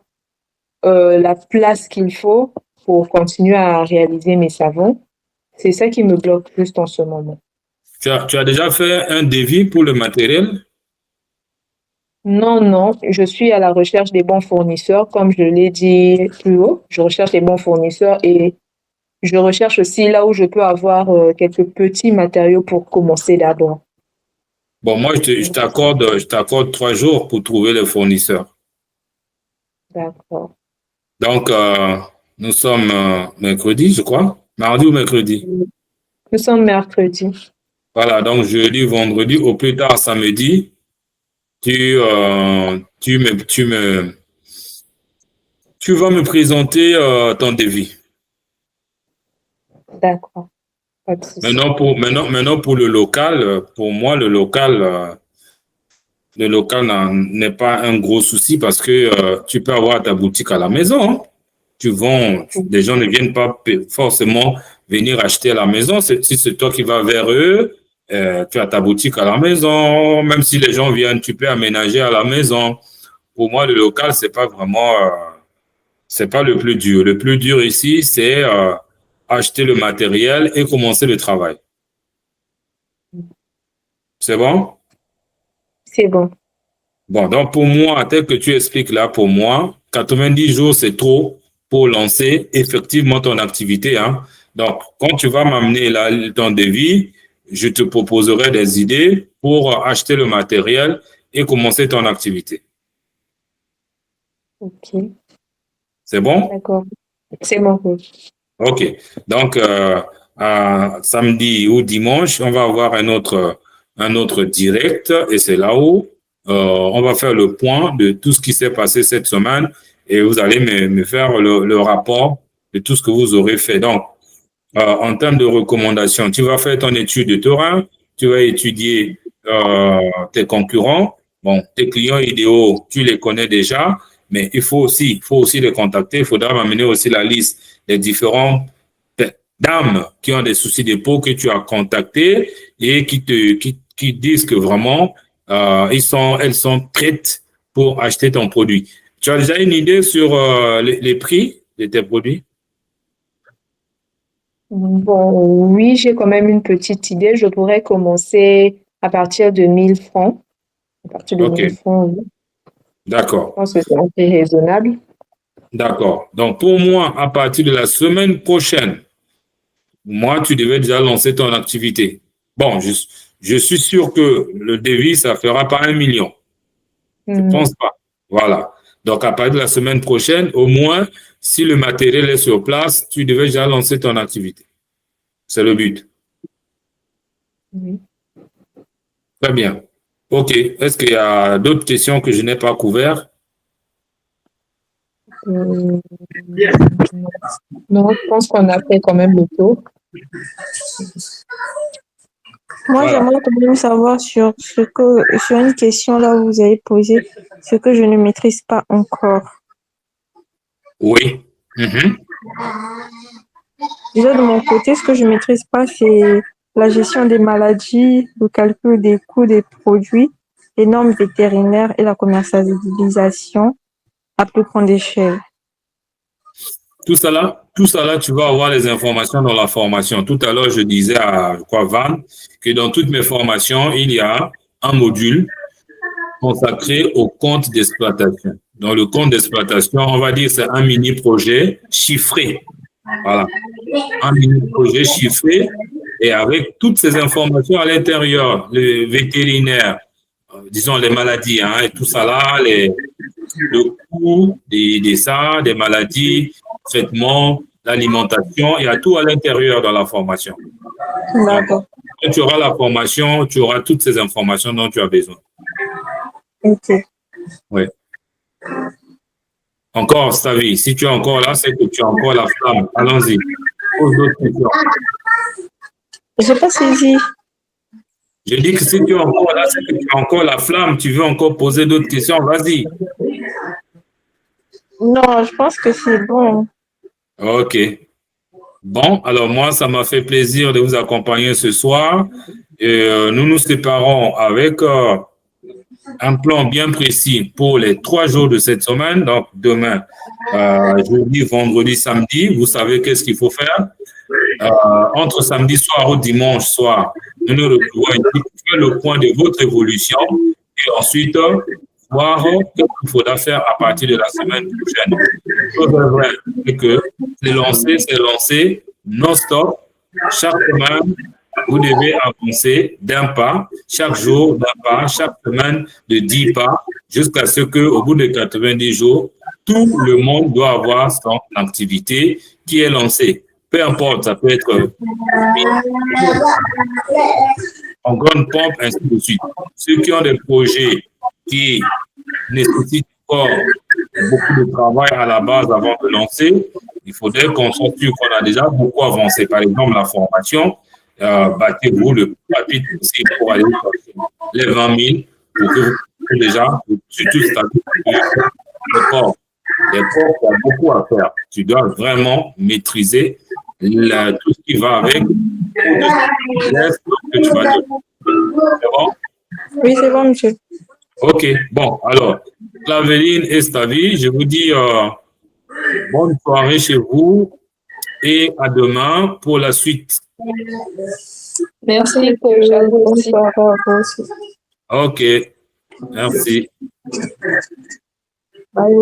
la place qu'il faut pour continuer à réaliser mes savons. C'est ça qui me bloque juste en ce moment. Tu as déjà fait un devis pour le matériel? Non, non, je suis à la recherche des bons fournisseurs, comme je l'ai dit plus haut. Je recherche les bons fournisseurs et je recherche aussi là où je peux avoir quelques petits matériaux pour commencer d'abord. Bon, moi, je t'accorde 3 jours pour trouver le fournisseur. D'accord. Donc, nous sommes mercredi, je crois. Mardi ou mercredi. Nous sommes mercredi. Voilà, donc jeudi, vendredi, au plus tard samedi, tu vas me présenter ton devis. D'accord. Pas de souci. Maintenant pour le local, pour moi, le local n'est pas un gros souci parce que tu peux avoir ta boutique à la maison, hein. Les gens ne viennent pas forcément venir acheter à la maison. Si c'est toi qui vas vers eux, tu as ta boutique à la maison. Même si les gens viennent, tu peux aménager à la maison. Pour moi, le local, c'est pas vraiment, c'est pas le plus dur. Le plus dur ici, c'est acheter le matériel et commencer le travail. C'est bon? C'est bon. Bon, donc pour moi, tel que tu expliques là, pour moi, 90 jours, c'est trop pour lancer effectivement ton activité, hein. Donc, quand tu vas m'amener là ton devis, je te proposerai des idées pour acheter le matériel et commencer ton activité. Ok. C'est bon? D'accord. C'est bon. Oui. OK. Donc, samedi ou dimanche, on va avoir un autre direct et c'est là où on va faire le point de tout ce qui s'est passé cette semaine et vous allez me faire le rapport de tout ce que vous aurez fait. Donc, en termes de recommandations, tu vas faire ton étude de terrain, tu vas étudier tes concurrents. Bon, tes clients idéaux, tu les connais déjà, mais il faut aussi les contacter. Il faudra m'amener aussi la liste des différentes dames qui ont des soucis de peau que tu as contactées et qui disent que vraiment, elles sont prêtes pour acheter ton produit. Tu as déjà une idée sur les prix de tes produits? Bon, oui, j'ai quand même une petite idée. Je pourrais commencer à partir de 1000 francs. À partir de 1000 OK, francs, oui. Je d'accord. pense que c'est assez raisonnable. D'accord. Donc, pour moi, à partir de la semaine prochaine, moi, tu devais déjà lancer ton activité. Bon, je suis sûr que le devis, ça fera pas 1 million. Je Non. pense pas. Voilà. Donc, à partir de la semaine prochaine, au moins, si le matériel est sur place, tu devais déjà lancer ton activité. C'est le but. Oui. Très bien. OK. Est-ce qu'il y a d'autres questions que je n'ai pas couvertes? Non, non, je pense qu'on a fait quand même le tour. Moi, Voilà. j'aimerais quand même savoir sur sur une question là où vous avez posé, ce que je ne maîtrise pas encore. Oui. Mhm. Déjà, de mon côté, ce que je ne maîtrise pas, c'est la gestion des maladies, le calcul des coûts des produits, les normes vétérinaires et la commercialisation à plus grande échelle. Tout ça là, tu vas avoir les informations dans la formation. Tout à l'heure, je disais à Van que dans toutes mes formations, il y a un module consacré au compte d'exploitation. Dans le compte d'exploitation, on va dire que c'est un mini-projet chiffré. Voilà. Un mini-projet chiffré et avec toutes ces informations à l'intérieur, le vétérinaire, disons les maladies, hein, et tout ça là, le coût des maladies, traitement, l'alimentation, il y a tout à l'intérieur dans la formation. D'accord. Quand tu auras la formation, tu auras toutes ces informations dont tu as besoin. Ok. Oui. Encore, Stavi, si tu es encore là, c'est que tu as encore la flamme. Allons-y. Pose d'autres questions. Je n'ai pas saisi. Je dis que si tu es encore là, c'est que tu as encore la flamme. Tu veux encore poser d'autres questions, vas-y. Non, je pense que c'est bon. OK. Bon, alors moi, ça m'a fait plaisir de vous accompagner ce soir. Et, nous nous séparons avec un plan bien précis pour les 3 jours de cette semaine. Donc, demain, jeudi, vendredi, samedi, vous savez qu'est-ce qu'il faut faire. Entre samedi soir ou dimanche soir, nous nous retrouvons ici pour faire le point de votre évolution et ensuite voir ce qu'il faudra faire à partir de la semaine prochaine. Chose est vraie, c'est que c'est lancé non-stop. Chaque semaine, vous devez avancer d'un pas, chaque jour d'un pas, chaque semaine de 10 pas, jusqu'à ce qu'au bout de 90 jours, tout le monde doit avoir son activité qui est lancée. Peu importe, ça peut être en grande pompe, ainsi de suite. Ceux qui ont des projets qui nécessitent encore beaucoup de travail à la base avant de lancer, il faudrait qu'on soit sûr qu'on a déjà beaucoup avancé. Par exemple, la formation, battez-vous le plus rapide possible pour aller chercher les 20 000 pour que vous puissiez déjà, surtout le corps. Les corps, il y a beaucoup à faire. Tu dois vraiment maîtriser tout ce qui va avec que tu vas dire. C'est bon? Oui, c'est bon, monsieur. OK. Bon, alors, Claveline et Stavi, je vous dis bonne soirée chez vous et à demain pour la suite. Merci, coach. À vous aussi. OK. Merci. Bye.